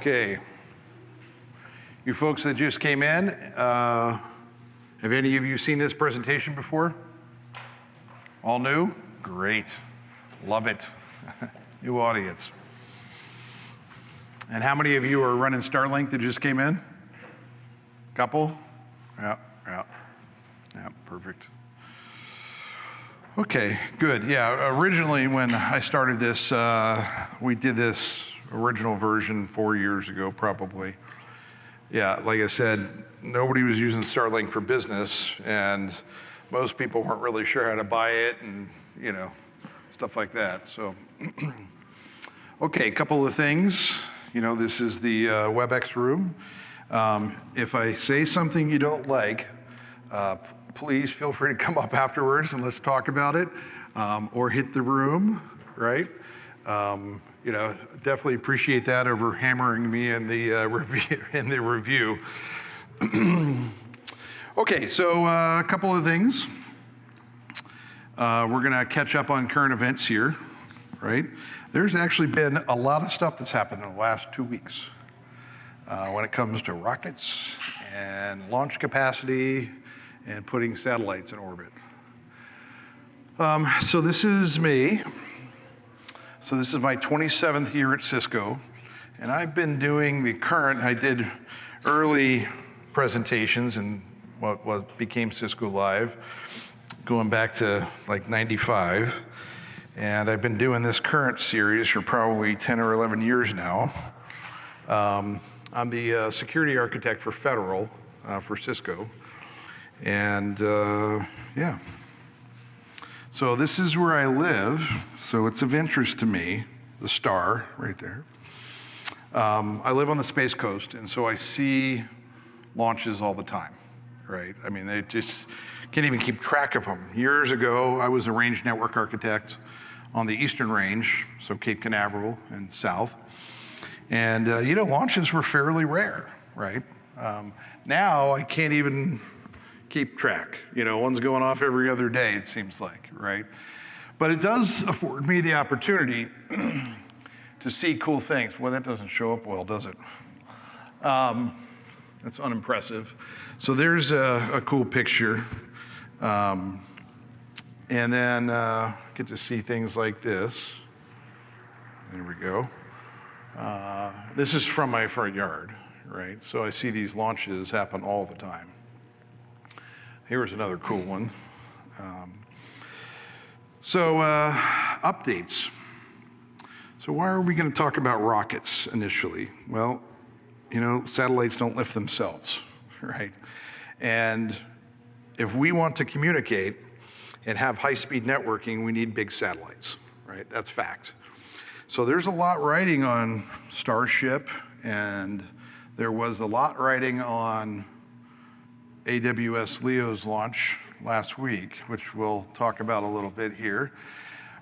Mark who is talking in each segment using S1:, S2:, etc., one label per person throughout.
S1: Okay. You folks that just came in, have any of you seen this presentation before? All new? Great. Love it. New audience. And how many of you are running Starlink that just came in? Couple? Yeah, perfect. Okay, good. Yeah, originally when I started this, we did this original version 4 years ago, probably. Yeah, like I said, nobody was using Starlink for business, and most people weren't really sure how to buy it, and stuff like that. So, okay, a couple of things. This is the WebEx room. If I say something you don't like, please feel free to come up afterwards and let's talk about it, or hit the room, right? Definitely appreciate that over hammering me in the review. Okay, so a couple of things. We're gonna catch up on current events here, right? There's actually been a lot of stuff that's happened in the last 2 weeks when it comes to rockets and launch capacity and putting satellites in orbit. So this is me. So this is my 27th year at Cisco, and I've been doing the current. I did early presentations in what became Cisco Live, going back to like 95. And I've been doing this current series for probably 10 or 11 years now. I'm the security architect for Federal for Cisco. And yeah. So this is where I live. So it's of interest to me, the star right there. I live on the Space Coast, and so I see launches all the time, right? I mean, they just can't even keep track of them. Years ago, I was a range network architect on the Eastern Range, so Cape Canaveral and south. And launches were fairly rare, right? Now I can't even keep track. One's going off every other day, it seems like, right? But it does afford me the opportunity to see cool things. Well, that doesn't show up well, does it? That's unimpressive. So there's a cool picture. And then get to see things like this. There we go. This is from my front yard, right? So I see these launches happen all the time. Here's another cool one. Updates. So why are we going to talk about rockets initially? Well, satellites don't lift themselves, right? And if we want to communicate and have high-speed networking, we need big satellites, right? That's fact. So there's a lot riding on Starship, and there was a lot riding on AWS LEO's launch last week, which we'll talk about a little bit here.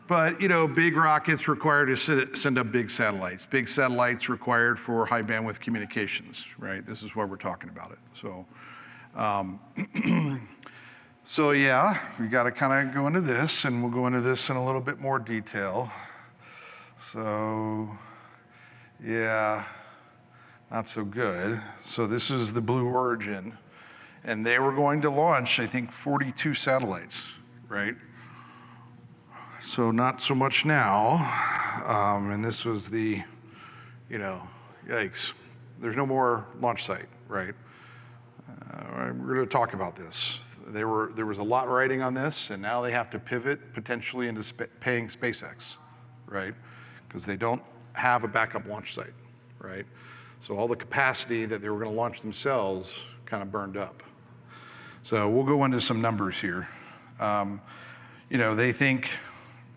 S1: But, big rockets required to send up big satellites. Big satellites required for high bandwidth communications, right? This is why we're talking about it. So, so yeah, we got to kind of go into this, and we'll go into this in a little bit more detail. So, yeah, not so good. So this is the Blue Origin, and they were going to launch, I think, 42 satellites, right? So not so much now. And this was the, yikes. There's no more launch site, right? We're going to talk about this. There was a lot riding on this, and now they have to pivot potentially into paying SpaceX, right? Because they don't have a backup launch site, right? So all the capacity that they were going to launch themselves kind of burned up. So we'll go into some numbers here. They think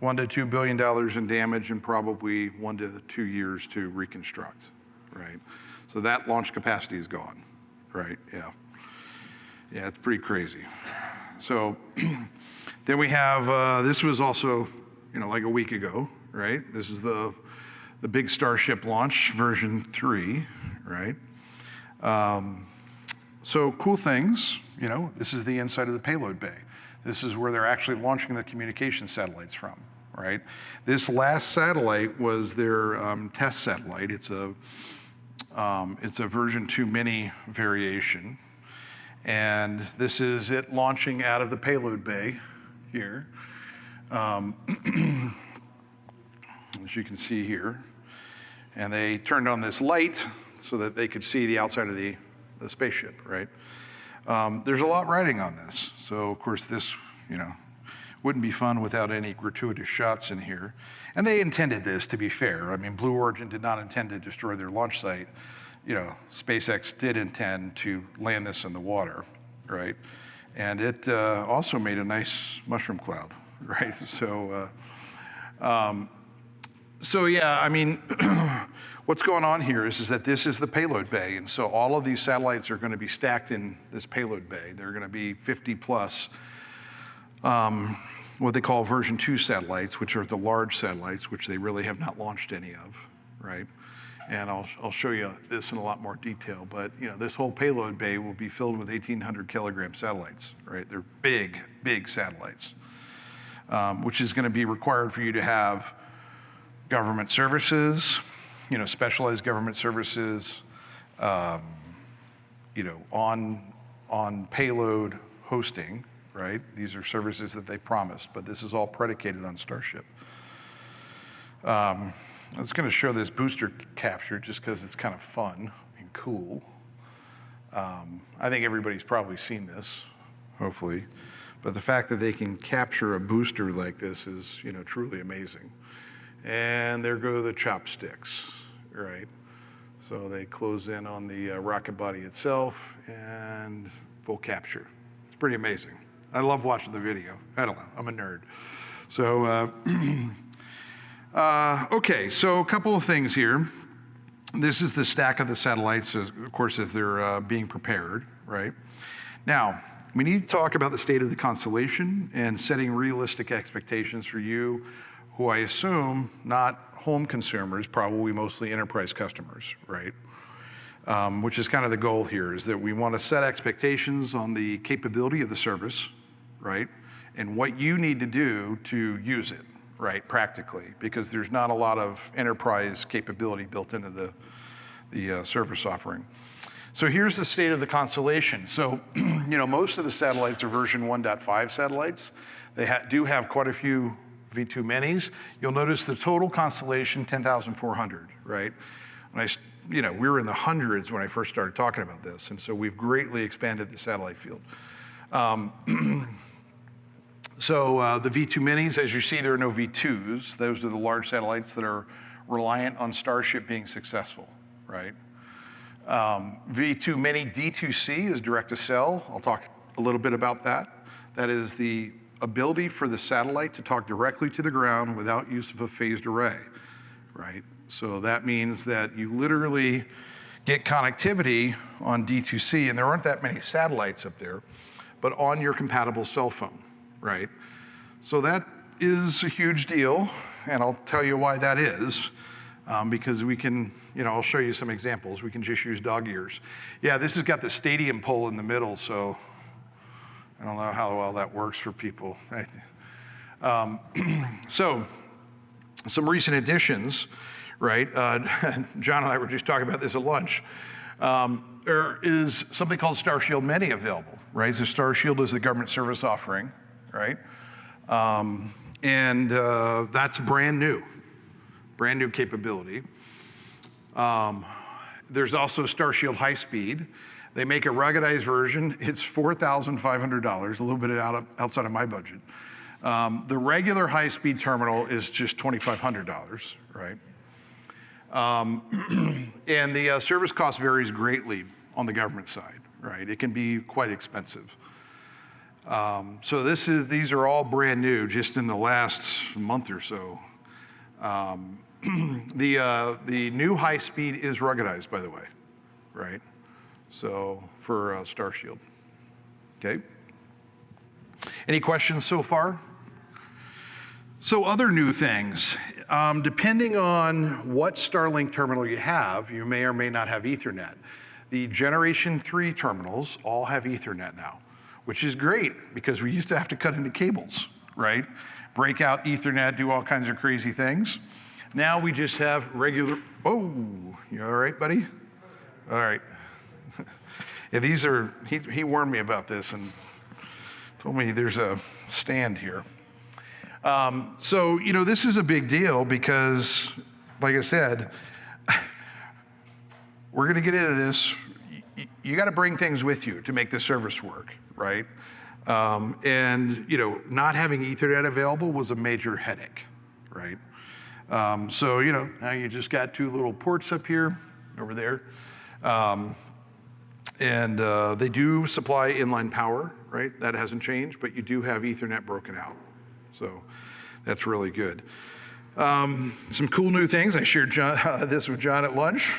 S1: $1 to $2 billion in damage and probably 1 to 2 years to reconstruct, right? So that launch capacity is gone, right? Yeah. Yeah, it's pretty crazy. So then we have, this was also, like a week ago, right? This is the big Starship launch, version 3, right? So cool things, this is the inside of the payload bay. This is where they're actually launching the communication satellites from, right? This last satellite was their test satellite. It's a It's a version 2 mini variation. And this is it launching out of the payload bay here. As you can see here. And they turned on this light so that they could see the outside of the spaceship, right? There's a lot riding on this. So of course this, wouldn't be fun without any gratuitous shots in here. And they intended this, to be fair. I mean, Blue Origin did not intend to destroy their launch site. SpaceX did intend to land this in the water, right? And it also made a nice mushroom cloud, right? So yeah, I mean, what's going on here is that this is the payload bay. And so all of these satellites are going to be stacked in this payload bay. They're going to be 50 plus what they call version 2 satellites, which are the large satellites, which they really have not launched any of, right? And I'll show you this in a lot more detail, but this whole payload bay will be filled with 1,800 kilogram satellites, right? They're big, big satellites, which is going to be required for you to have government services, specialized government services, on payload hosting, right? These are services that they promised, but this is all predicated on Starship. I was going to show this booster capture just because it's kind of fun and cool. I think everybody's probably seen this, hopefully. But the fact that they can capture a booster like this is, truly amazing. And there go the chopsticks, right? So they close in on the rocket body itself and full capture. It's pretty amazing. I love watching the video. I don't know, I'm a nerd. So, okay, so a couple of things here. This is the stack of the satellites, of course, as they're being prepared, right? Now, we need to talk about the state of the constellation and setting realistic expectations for you, who I assume not home consumers, probably mostly enterprise customers, right? Which is kind of the goal here, is that we want to set expectations on the capability of the service, right? And what you need to do to use it, right, practically, because there's not a lot of enterprise capability built into the service offering. So here's the state of the constellation. So, most of the satellites are version 1.5 satellites. They do have quite a few V2 minis. You'll notice the total constellation, 10,400, right? We were in the hundreds when I first started talking about this, and so we've greatly expanded the satellite field. So the V2 minis, as you see, there are no V2s. Those are the large satellites that are reliant on Starship being successful, right? V2 mini D2C is direct to cell. I'll talk a little bit about that. That is the ability for the satellite to talk directly to the ground without use of a phased array, right? So that means that you literally get connectivity on D2C, and there aren't that many satellites up there, but on your compatible cell phone, right? So that is a huge deal, and I'll tell you why that is, because we can, I'll show you some examples. We can just use dog ears. Yeah, this has got the stadium pole in the middle, so I don't know how well that works for people. So, some recent additions, right? John and I were just talking about this at lunch. There is something called Starshield Mini available, right? So Starshield is the government service offering, right? And that's brand new capability. There's also Starshield High Speed. They make a ruggedized version. It's $4,500, a little bit outside of my budget. The regular high-speed terminal is just $2,500, right? And the service cost varies greatly on the government side, right? It can be quite expensive. So these are all brand new, just in the last month or so. The new high speed is ruggedized, by the way, right? So for Starshield, okay? Any questions so far? So other new things, depending on what Starlink terminal you have, you may or may not have Ethernet. The Generation 3 terminals all have Ethernet now, which is great because we used to have to cut into cables, right? Break out Ethernet, do all kinds of crazy things. Now we just have regular, oh, you all right, buddy? All right. Yeah, these are, he warned me about this and told me there's a stand here. So, this is a big deal because, like I said, we're going to get into this. You got to bring things with you to make the service work, right? And not having Ethernet available was a major headache, right? So, now you just got two little ports up here, over there. And they do supply inline power, right? That hasn't changed, but you do have Ethernet broken out. So that's really good. Some cool new things. I shared this with John at lunch.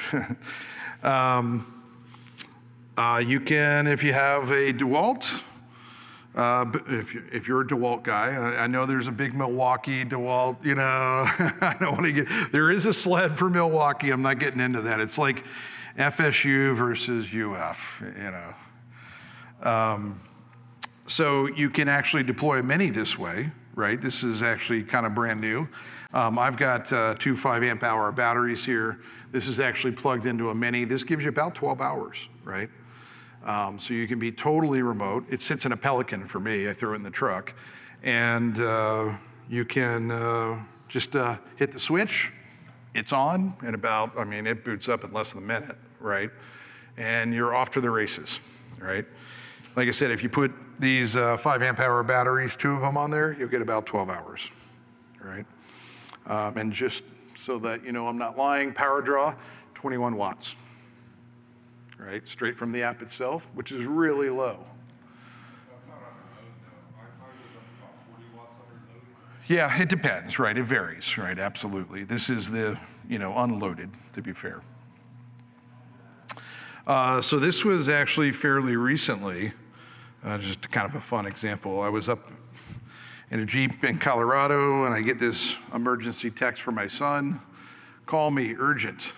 S1: You can, if you have a DeWalt, if you're a DeWalt guy, I know there's a big Milwaukee DeWalt, I don't want to there is a sled for Milwaukee. I'm not getting into that. It's like FSU versus UF, So you can actually deploy a Mini this way, right? This is actually kind of brand new. I've got two 5 amp hour batteries here. This is actually plugged into a Mini. This gives you about 12 hours, right? So you can be totally remote. It sits in a Pelican for me. I throw it in the truck. And you can just hit the switch. It's on in it boots up in less than a minute, right? And you're off to the races, right? Like I said, if you put these 5 amp hour batteries, 2 of them on there, you'll get about 12 hours, right? And just so that I'm not lying, power draw, 21 watts, right? Straight from the app itself, which is really low.
S2: That's not under load though. I thought it was up about 40 watts under load.
S1: Yeah, it depends, right? It varies, right? Absolutely. This is the, unloaded, to be fair. So this was actually fairly recently, just kind of a fun example. I was up in a Jeep in Colorado and I get this emergency text from my son, call me, urgent.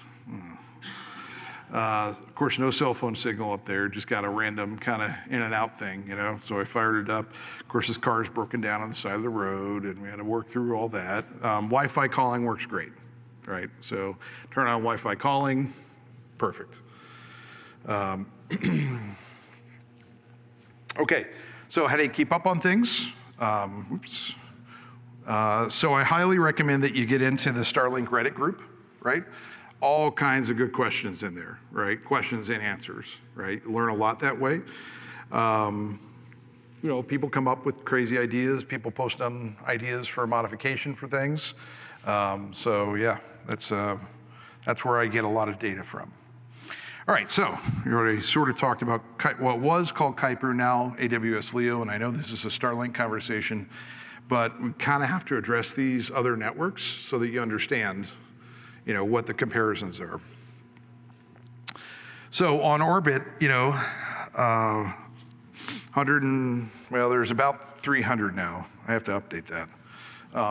S1: Of course, no cell phone signal up there, just got a random kind of in and out thing, So I fired it up. Of course, his car's broken down on the side of the road and we had to work through all that. Wi-Fi calling works great, right? So turn on Wi-Fi calling, perfect. Okay, so how do you keep up on things? So I highly recommend that you get into the Starlink Reddit group, right? All kinds of good questions in there, right? Questions and answers, right? Learn a lot that way. People come up with crazy ideas. People post on ideas for modification for things. So yeah, that's where I get a lot of data from. All right, so we already sort of talked about what was called Kuiper, now AWS Leo, and I know this is a Starlink conversation, but we kind of have to address these other networks so that you understand, what the comparisons are. So on orbit, there's about 300 now. I have to update that.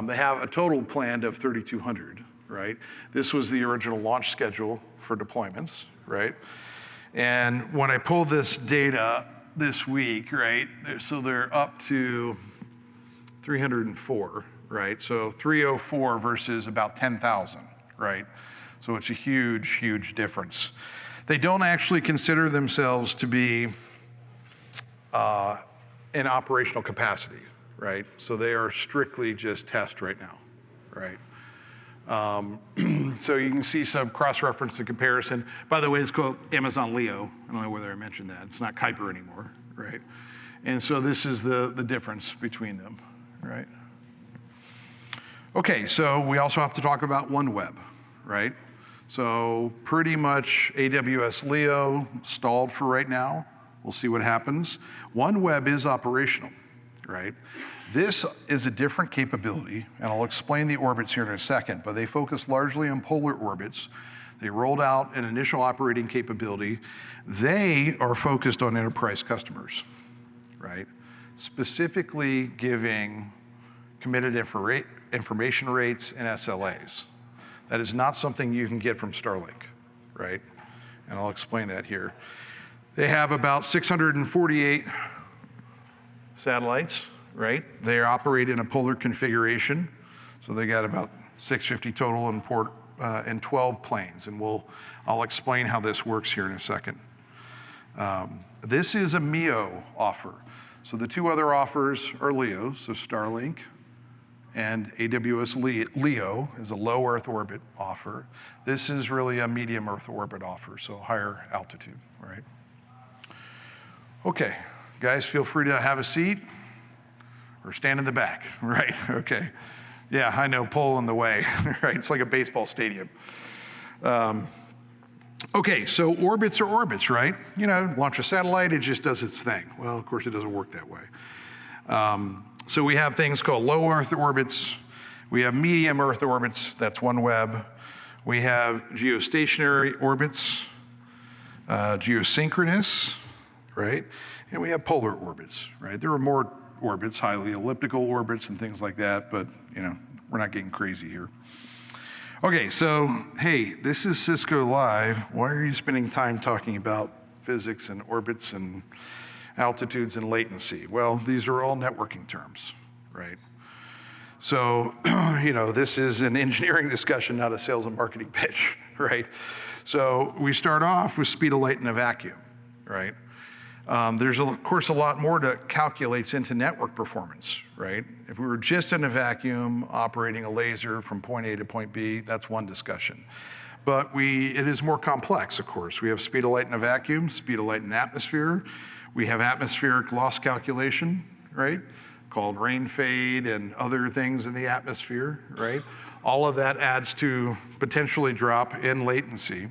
S1: They have a total planned of 3,200, right? This was the original launch schedule for deployments, right? And when I pulled this data this week, right, so they're up to 304, right? So 304 versus about 10,000, right? So it's a huge, huge difference. They don't actually consider themselves to be in operational capacity, right? So they are strictly just test right now, right? So you can see some cross-reference and comparison. By the way, it's called Amazon Leo. I don't know whether I mentioned that. It's not Kuiper anymore, right? And so this is the difference between them, right? Okay, so we also have to talk about OneWeb, right? So pretty much AWS Leo stalled for right now. We'll see what happens. OneWeb is operational, right? This is a different capability, and I'll explain the orbits here in a second, but they focus largely on polar orbits. They rolled out an initial operating capability. They are focused on enterprise customers, right? Specifically giving committed information rates and SLAs. That is not something you can get from Starlink, right? And I'll explain that here. They have about 648 satellites, right? They operate in a polar configuration. So they got about 650 total in and 12 planes, and I'll explain how this works here in a second. This is a MEO offer. So the two other offers are LEO, so Starlink, and AWS LEO is a low Earth orbit offer. This is really a medium Earth orbit offer, so higher altitude, right? Okay, guys, feel free to have a seat or stand in the back, right? Okay. Yeah, I know, pull in the way, right? It's like a baseball stadium. Okay, so orbits are orbits, right? You know, launch a satellite, it just does its thing. Well, of course, it doesn't work that way. So we have things called low Earth orbits. We have medium Earth orbits, that's OneWeb. We have geostationary orbits, geosynchronous, right? And we have polar orbits, right? There are more orbits, highly elliptical orbits and things like that, but you know, we're not getting crazy here. Okay, so hey, this is Cisco Live. Why are you spending time talking about physics and orbits and altitudes and latency? Well, these are all networking terms, right? So, you know, this is an engineering discussion, not a sales and marketing pitch, right? So we start off with speed of light in a vacuum, right? There's, of course, a lot more that calculates into network performance, right? If we were just in a vacuum operating a laser from point A to point B, that's one discussion. But it is more complex, of course. We have speed of light in a vacuum, speed of light in atmosphere. We have atmospheric loss calculation, right? Called rain fade and other things in the atmosphere, right? All of that adds to potentially drop in latency.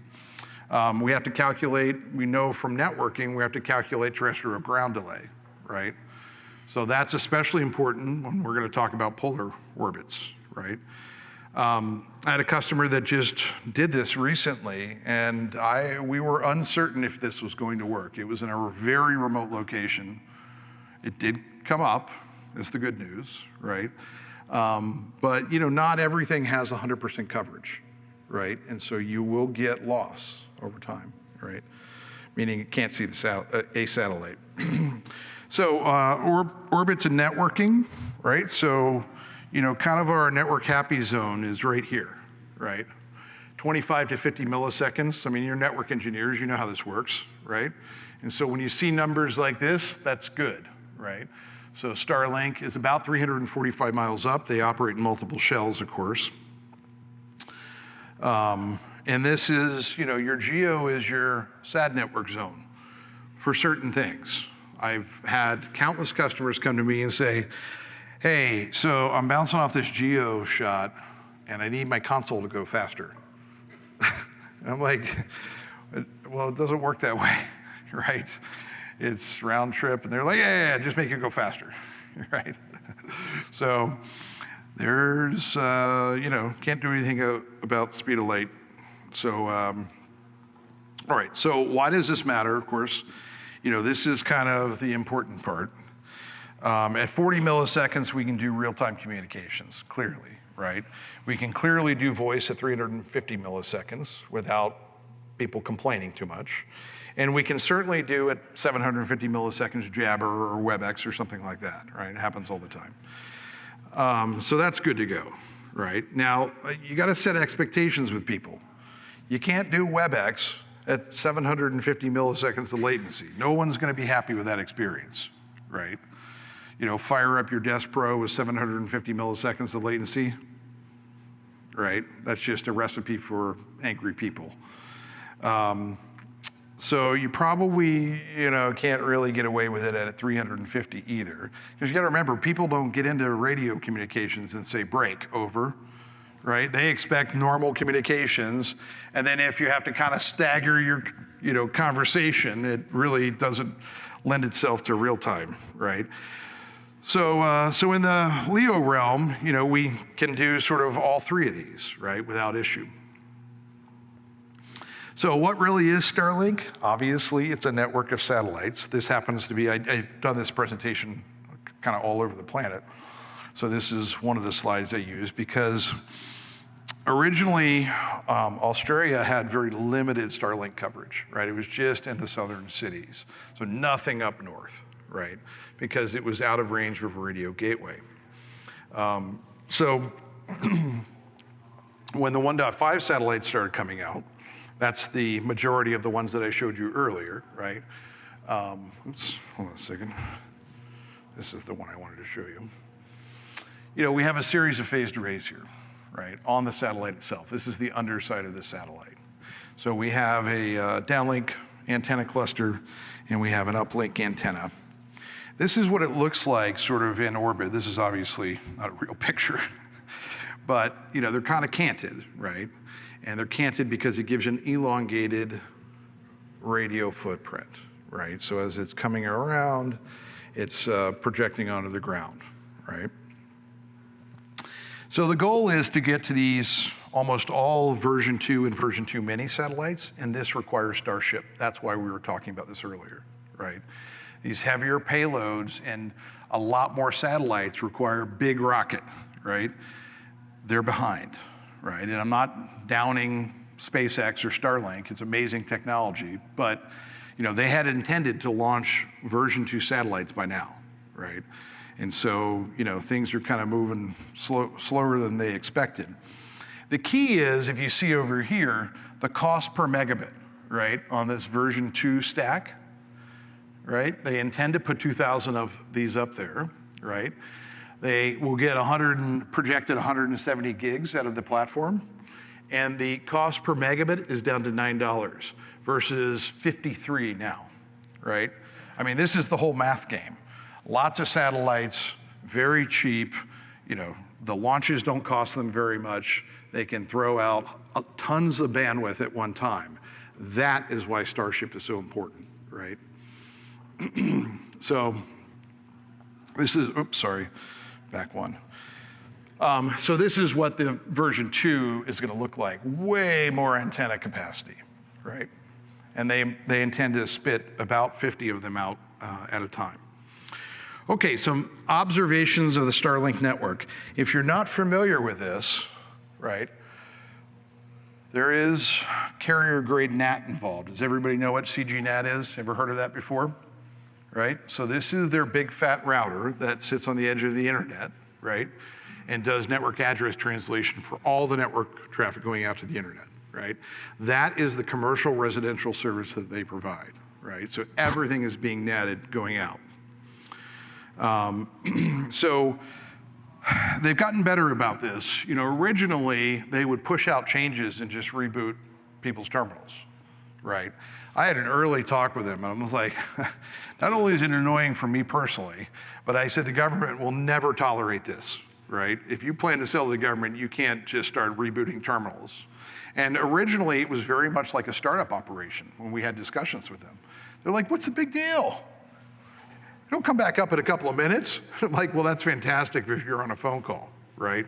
S1: We have to calculate, we know from networking, we have to calculate terrestrial ground delay, right? So that's especially important when we're going to talk about polar orbits, right? I had a customer that just did this recently, and we were uncertain if this was going to work. It was in a very remote location. It did come up, is the good news, right? But you know, not everything has 100% coverage, right? And so you will get loss over time, right? Meaning it can't see a satellite. So orbits and networking, right? So, you know, kind of our network happy zone is right here, right? 25 to 50 milliseconds. I mean, you're network engineers, you know how this works, right? And so when you see numbers like this, that's good, right? So Starlink is about 345 miles up. They operate in multiple shells, of course. And this is, you know, your geo is your SAD network zone for certain things. I've had countless customers come to me and say, hey, so I'm bouncing off this geo shot and I need my console to go faster. And I'm like, well, it doesn't work that way, right? It's round trip, and they're like, yeah, just make it go faster, right? So there's, you know, can't do anything about speed of light. So, all right, so why does this matter? Of course, you know, this is kind of the important part. At 40 milliseconds, we can do real-time communications, clearly, right? We can clearly do voice at 350 milliseconds without people complaining too much. And we can certainly do at 750 milliseconds Jabber or WebEx or something like that, right? It happens all the time. So that's good to go, right? Now, you gotta set expectations with people. You can't do WebEx at 750 milliseconds of latency. No one's gonna be happy with that experience, right? You know, fire up your Desk Pro with 750 milliseconds of latency, right? That's just a recipe for angry people. So you probably, you know, can't really get away with it at 350 either. Because you gotta remember, people don't get into radio communications and say break, over, right? They expect normal communications, and then if you have to kind of stagger your, you know, conversation, it really doesn't lend itself to real time, right? So, so in the LEO realm, you know, we can do sort of all three of these, right, without issue. So what really is Starlink? Obviously, it's a network of satellites. This happens to be, I've done this presentation kind of all over the planet. So this is one of the slides I use because originally, Australia had very limited Starlink coverage, right? It was just in the southern cities. So nothing up north, right? Because it was out of range of a radio gateway. So when the 1.5 satellites started coming out, that's the majority of the ones that I showed you earlier, right? Oops, hold on a second. This is the one I wanted to show you. You know, we have a series of phased arrays here, right, on the satellite itself. This is the underside of the satellite. So we have a downlink antenna cluster, and we have an uplink antenna. This is what it looks like sort of in orbit. This is obviously not a real picture, but you know, they're kind of canted, right? And they're canted because it gives you an elongated radio footprint, right? So as it's coming around, it's projecting onto the ground, right? So the goal is to get to these almost all version 2 and version 2 mini satellites, and this requires Starship. That's why we were talking about this earlier, right? These heavier payloads and a lot more satellites require big rocket, right? They're behind, right? And I'm not downing SpaceX or Starlink. It's amazing technology, but you know, they had intended to launch version 2 satellites by now, right? And so, you know, things are kind of moving slower than they expected. The key is, if you see over here, the cost per megabit, right, on this version 2 stack, right? They intend to put 2,000 of these up there, right? They will get projected 170 gigs out of the platform, and the cost per megabit is down to $9 versus 53 now, right? I mean, this is the whole math game. Lots of satellites, very cheap, you know, the launches don't cost them very much. They can throw out tons of bandwidth at one time. That is why Starship is so important, right? So this is, oops, sorry, back one. So this is what the version 2 is gonna look like. Way more antenna capacity, right? And they intend to spit about 50 of them out at a time. Okay, some observations of the Starlink network. If you're not familiar with this, right, there is carrier-grade NAT involved. Does everybody know what CGNAT is? Ever heard of that before? Right? So this is their big fat router that sits on the edge of the internet, right, and does network address translation for all the network traffic going out to the internet, right? That is the commercial residential service that they provide, right? So everything is being netted going out. So they've gotten better about this. You know, originally they would push out changes and just reboot people's terminals, right? I had an early talk with them and I was like, not only is it annoying for me personally, but I said the government will never tolerate this, right? If you plan to sell to the government, you can't just start rebooting terminals. And originally it was very much like a startup operation when we had discussions with them. They're like, what's the big deal? It'll come back up in a couple of minutes. I'm like, well, that's fantastic if you're on a phone call, right?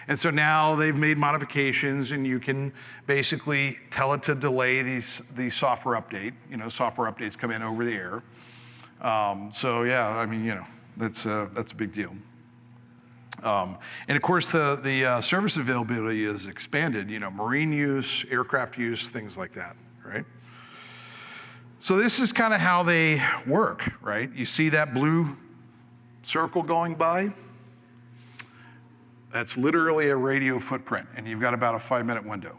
S1: And so now they've made modifications and you can basically tell it to delay the software update. You know, software updates come in over the air. So yeah, I mean, you know, that's a big deal. And of course, the service availability is expanded, you know, marine use, aircraft use, things like that, right? So this is kind of how they work, right? You see that blue circle going by? That's literally a radio footprint, and you've got about a 5-minute window,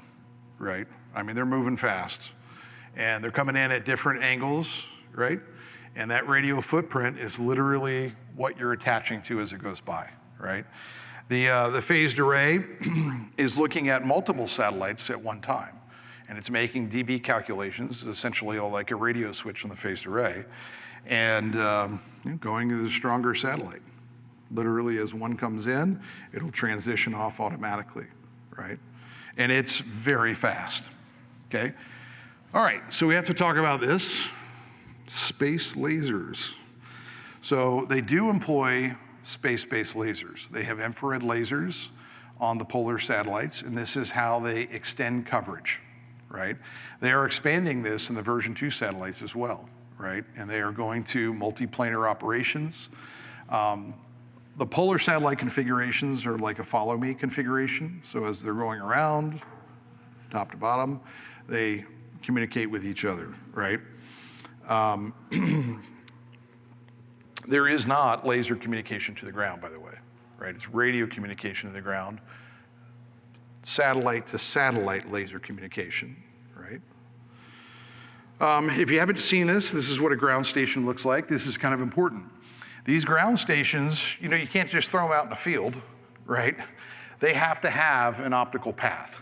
S1: right? I mean, they're moving fast, and they're coming in at different angles, right? And that radio footprint is literally what you're attaching to as it goes by, right? The phased array is looking at multiple satellites at one time. And it's making dB calculations, essentially like a radio switch on the phased array, and going to the stronger satellite. Literally, as one comes in, it'll transition off automatically, right? And it's very fast, okay? All right, so we have to talk about this, space lasers. So they do employ space-based lasers. They have infrared lasers on the polar satellites, and this is how they extend coverage. Right? They are expanding this in the version 2 satellites as well, right? And they are going to multi-planar operations. The polar satellite configurations are like a follow me configuration. So as they're going around, top to bottom, they communicate with each other, right? There is not laser communication to the ground, by the way, right? It's radio communication to the ground. satellite to satellite laser communication, right? If you haven't seen this, this is what a ground station looks like. This is kind of important. These ground stations, you can't just throw them out in the field, right? They have to have an optical path,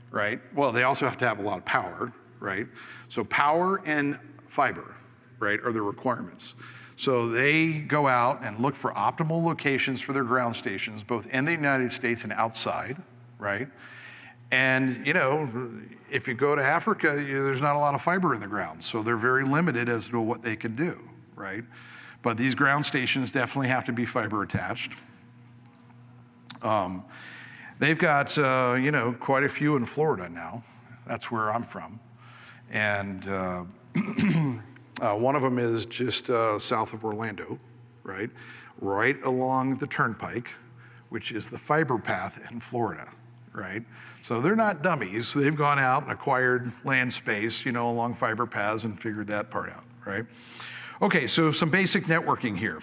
S1: right? Well, they also have to have a lot of power, right? So power and fiber, right, are the requirements. So they go out and look for optimal locations for their ground stations, both in the United States and outside, right? And, if you go to Africa, there's not a lot of fiber in the ground, so they're very limited as to what they can do, right? But these ground stations definitely have to be fiber attached. They've got, quite a few in Florida now. That's where I'm from. And one of them is just south of Orlando, right? Right along the turnpike, which is the fiber path in Florida, right? So they're not dummies. They've gone out and acquired land space, along fiber paths and figured that part out, right? Okay, so some basic networking here.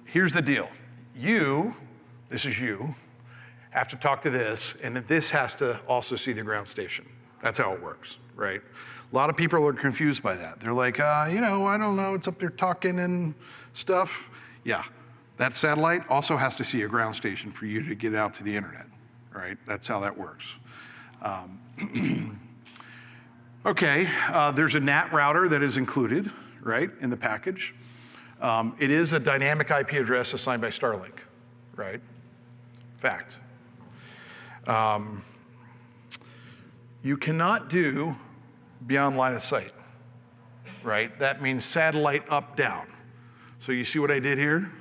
S1: Here's the deal. This is you, have to talk to this, and this has to also see the ground station. That's how it works, right? A lot of people are confused by that. They're like, I don't know, it's up there talking and stuff. Yeah, that satellite also has to see a ground station for you to get out to the internet, right? That's how that works. Okay, there's a NAT router that is included, right, in the package. It is a dynamic IP address assigned by Starlink, right? Fact. You cannot do beyond line of sight, right? That means satellite up, down. So you see what I did here?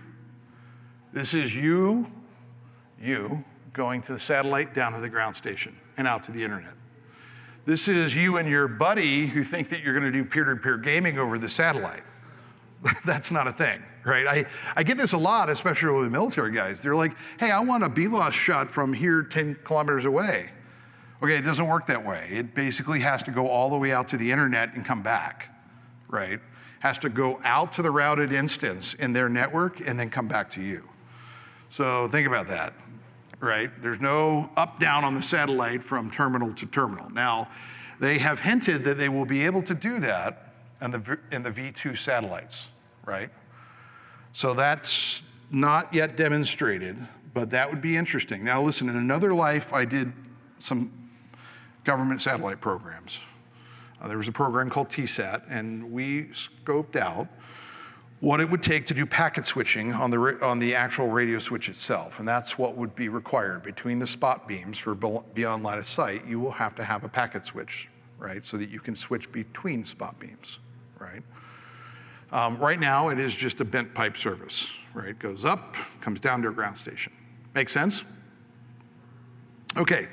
S1: This is you going to the satellite down to the ground station and out to the internet. This is you and your buddy who think that you're gonna do peer-to-peer gaming over the satellite. That's not a thing, right? I get this a lot, especially with the military guys. They're like, hey, I want a BLOS shot from here 10 kilometers away. Okay, it doesn't work that way. It basically has to go all the way out to the internet and come back, right? Has to go out to the routed instance in their network and then come back to you. So think about that, right? There's no up, down on the satellite from terminal to terminal. Now, they have hinted that they will be able to do that in the V2 satellites, right? So that's not yet demonstrated, but that would be interesting. Now listen, in another life, I did some government satellite programs. There was a program called TSAT, and we scoped out what it would take to do packet switching on the actual radio switch itself, and that's what would be required. Between the spot beams for beyond line of sight, you will have to have a packet switch, right, so that you can switch between spot beams, right? Right now, it is just a bent pipe service, right? It goes up, comes down to a ground station. Make sense? Okay,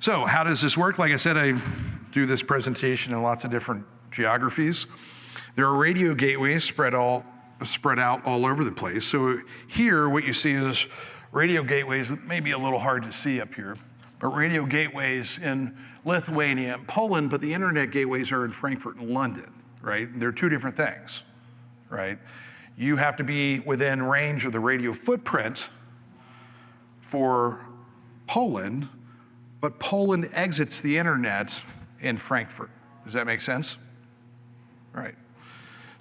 S1: so how does this work? Like I said, I do this presentation in lots of different geographies. There are radio gateways spread out all over the place. So here, what you see is radio gateways, maybe a little hard to see up here, but radio gateways in Lithuania and Poland, but the internet gateways are in Frankfurt and London, right? They're two different things, right? You have to be within range of the radio footprint for Poland, but Poland exits the internet in Frankfurt. Does that make sense? Right.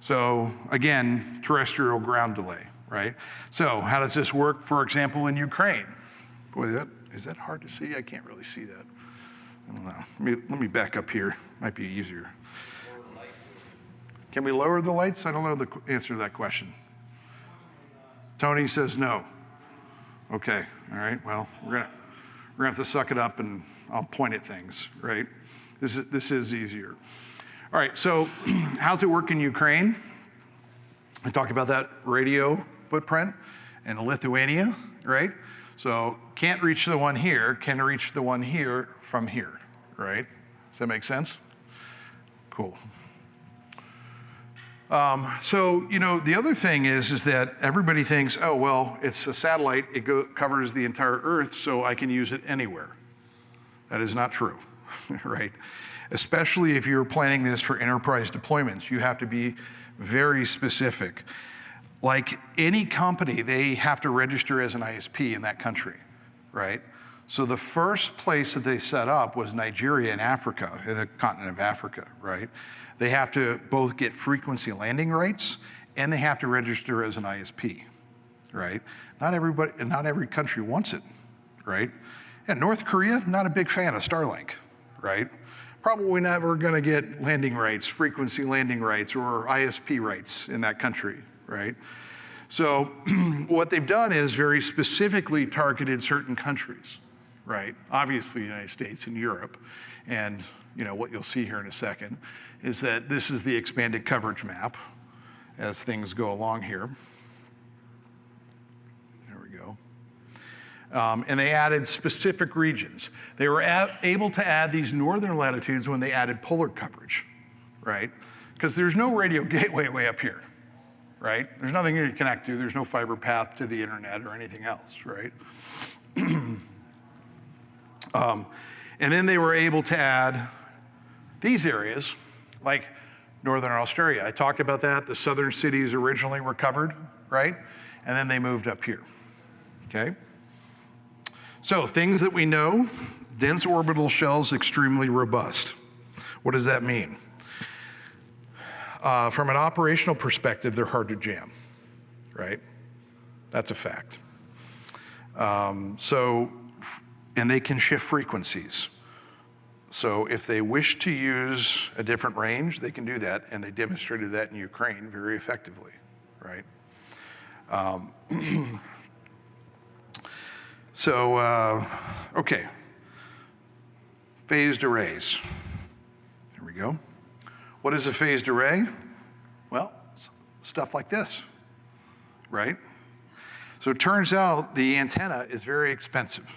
S1: So again, terrestrial ground delay, right? So how does this work, for example, in Ukraine? Boy, is that hard to see? I can't really see that. I don't know. Let me back up here. Might be easier. Can we lower the lights? I don't know the answer to that question. Tony says no. Okay, all right, well, we're gonna have to suck it up and I'll point at things, right? This is easier. All right, so how's it work in Ukraine? I talked about that radio footprint in Lithuania, right? So can't reach the one here, can reach the one here from here, right? Does that make sense? Cool. So, the other thing is that everybody thinks, oh, well, it's a satellite, it covers the entire Earth, so I can use it anywhere. That is not true, right? Especially if you're planning this for enterprise deployments, you have to be very specific. like any company, they have to register as an ISP in that country, right? So the first place that they set up was Nigeria in Africa, in the continent of Africa, right? They have to both get frequency landing rights and they have to register as an ISP, right? Not every country wants it, right? And North Korea, not a big fan of Starlink, right? Probably never gonna get landing rights, frequency landing rights, or ISP rights in that country, right? So what they've done is very specifically targeted certain countries, right? Obviously the United States and Europe. And what you'll see here in a second is that this is the expanded coverage map as things go along here. There we go. And they added specific regions. They were able to add these northern latitudes when they added polar coverage, right? Because there's no radio gateway way up here, right? There's nothing here to connect to. There's no fiber path to the internet or anything else, right? And then they were able to add these areas, like Northern Australia. I talked about that. The southern cities originally were covered, right? And then they moved up here, okay? So things that we know, dense orbital shells, extremely robust. What does that mean? From an operational perspective, they're hard to jam, right? That's a fact. And they can shift frequencies. So if they wish to use a different range, they can do that, and they demonstrated that in Ukraine very effectively, right? Okay. Phased arrays. Here we go. What is a phased array? Well, stuff like this, right? So it turns out the antenna is very expensive.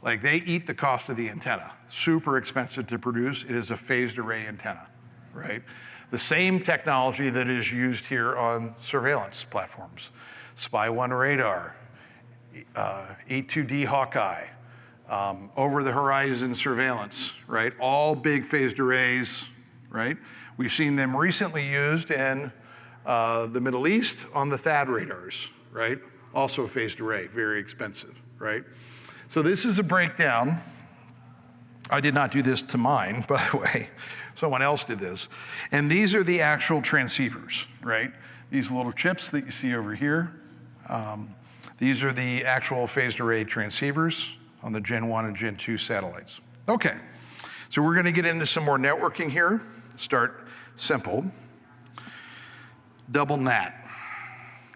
S1: Like they eat the cost of the antenna. Super expensive to produce. It is a phased array antenna, right? The same technology that is used here on surveillance platforms. Spy-1 radar, E2D Hawkeye, over-the-horizon surveillance, right? All big phased arrays, right? We've seen them recently used in the Middle East on the THAAD radars, right? Also a phased array, very expensive, right? So this is a breakdown. I did not do this to mine, by the way. Someone else did this. And these are the actual transceivers, right? These little chips that you see over here. These are the actual phased array transceivers on the Gen 1 and Gen 2 satellites. Okay, so we're gonna get into some more networking here. Start simple. Double NAT.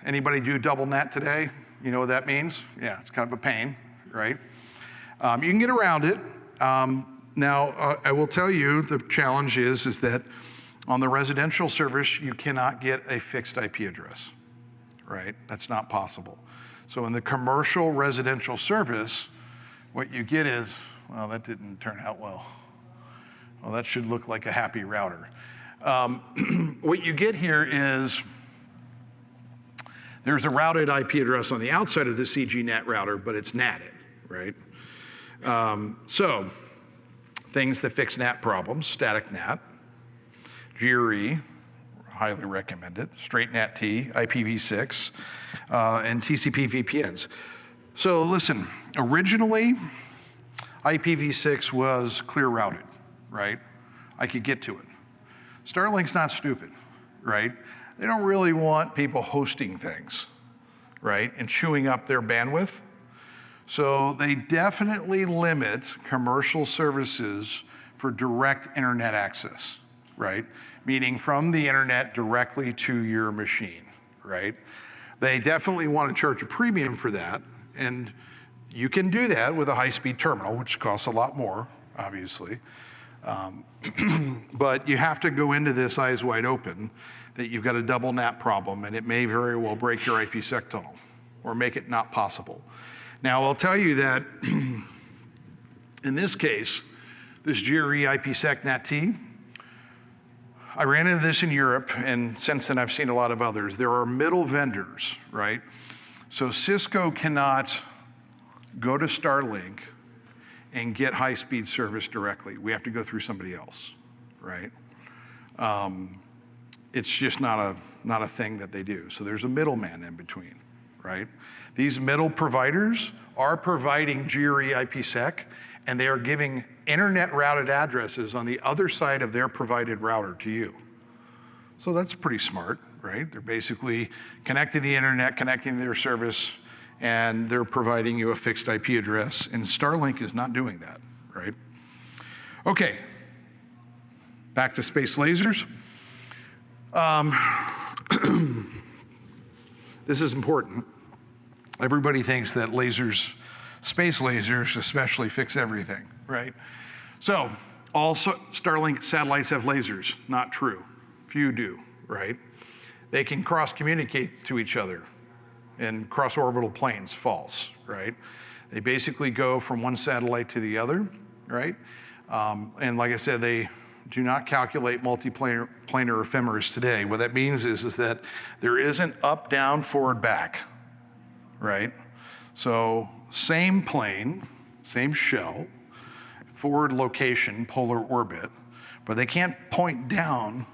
S1: Anybody do double NAT today? You know what that means? Yeah, it's kind of a pain, right? You can get around it. Now, I will tell you the challenge is that on the residential service, you cannot get a fixed IP address, right? That's not possible. So in the commercial residential service, what you get is, well, that didn't turn out well. Well, that should look like a happy router. What you get here is there's a routed IP address on the outside of the CGNet router, but it's NATed, right? So things that fix NAT problems, static NAT, GRE, highly recommended, straight NAT-T, IPv6, and TCP VPNs. So listen, originally, IPv6 was clear routed, right? I could get to it. Starlink's not stupid, right? They don't really want people hosting things, right? And chewing up their bandwidth. So they definitely limit commercial services for direct internet access, right? Meaning from the internet directly to your machine, right? They definitely want to charge a premium for that. And you can do that with a high-speed terminal, which costs a lot more, obviously. But you have to go into this eyes wide open that you've got a double NAT problem, and it may very well break your IPsec tunnel or make it not possible. Now, I'll tell you that in this case, this GRE IPsec NAT-T, I ran into this in Europe, and since then I've seen a lot of others. There are middle vendors, right? So Cisco cannot go to Starlink and get high-speed service directly. We have to go through somebody else, right? it's just not a thing that they do. So there's a middleman in between, right? These middle providers are providing GRE IPsec, and they are giving internet routed addresses on the other side of their provided router to you. So that's pretty smart, right? They're basically connecting the internet, connecting their service, and they're providing you a fixed IP address, and Starlink is not doing that, right? Okay, back to space lasers. This is important. Everybody thinks that lasers, space lasers especially, fix everything, right? So all Starlink satellites have lasers. Not true. Few do, right? They can cross-communicate to each other in cross-orbital planes. False, right? They basically go from one satellite to the other, right? And like I said, they do not calculate multiplanar ephemeris today. What that means is that there isn't up, down, forward, back, right? So same plane, same shell, forward location, polar orbit, but they can't point down,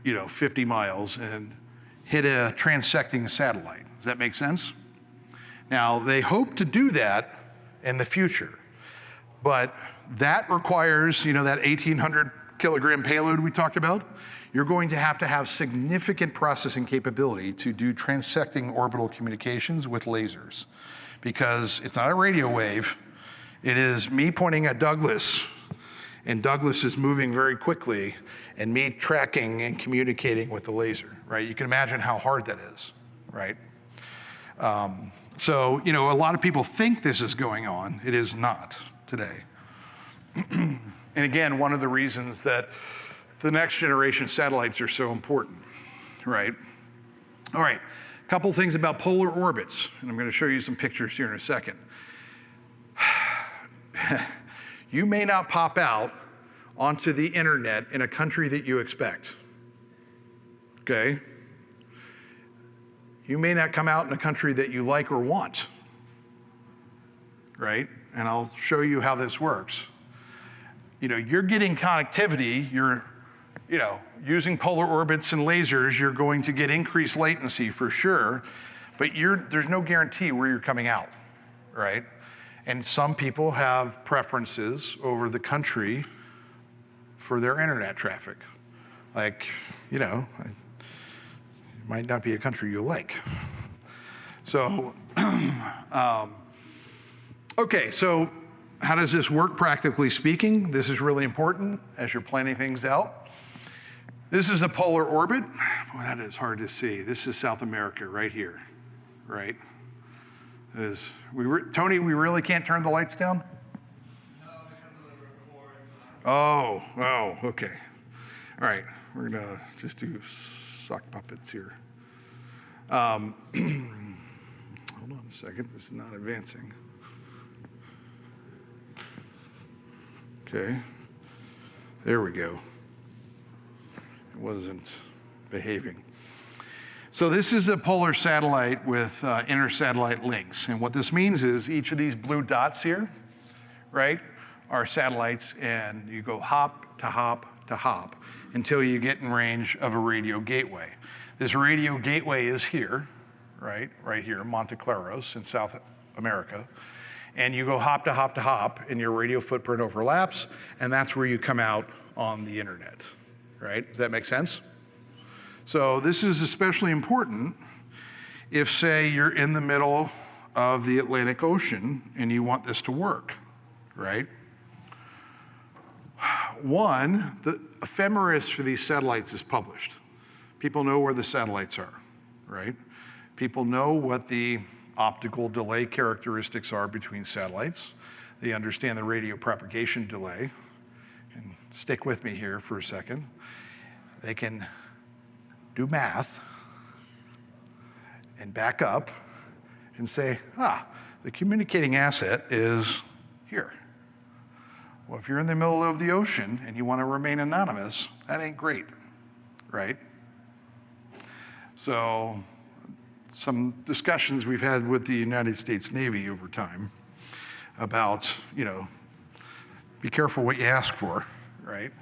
S1: 50 miles and hit a transecting satellite. Does that make sense? Now, they hope to do that in the future, but that requires, that 1,800 kilogram payload we talked about. You're going to have significant processing capability to do transecting orbital communications with lasers, because it's not a radio wave. It is me pointing at Douglas, and Douglas is moving very quickly, and me tracking and communicating with the laser, right? You can imagine how hard that is, right? So, a lot of people think this is going on. It is not today. And again, one of the reasons that the next generation satellites are so important, right? All right, a couple things about polar orbits, and I'm going to show you some pictures here in a second. You may not pop out onto the internet in a country that you expect, okay? You may not come out in a country that you like or want, right? And I'll show you how this works. You're getting connectivity, you're, using polar orbits and lasers, you're going to get increased latency for sure, but there's no guarantee where you're coming out, right? And some people have preferences over the country for their internet traffic. Like, it might not be a country you like. So, okay, so how does this work practically speaking? This is really important as you're planning things out. This is a polar orbit. Boy, that is hard to see. This is South America right here, right? It is, Tony, we really can't turn the lights down?
S3: No, because of the report.
S1: Oh, okay. All right, we're gonna just do sock puppets here. Hold on a second, this is not advancing. Okay, there we go. It wasn't behaving. So this is a polar satellite with inter-satellite links. And what this means is each of these blue dots here, right, are satellites, and you go hop to hop to hop until you get in range of a radio gateway. This radio gateway is here, right here, Monte Claros in South America. And you go hop to hop to hop, and your radio footprint overlaps, and that's where you come out on the internet, right? Does that make sense? So this is especially important if, say, you're in the middle of the Atlantic Ocean and you want this to work, right? One, the ephemeris for these satellites is published. People know where the satellites are, right? People know what the optical delay characteristics are between satellites. They understand the radio propagation delay. And stick with me here for a second. They can do math and back up and say, the communicating asset is here. Well, if you're in the middle of the ocean and you want to remain anonymous, that ain't great, right? So some discussions we've had with the United States Navy over time about, be careful what you ask for, right?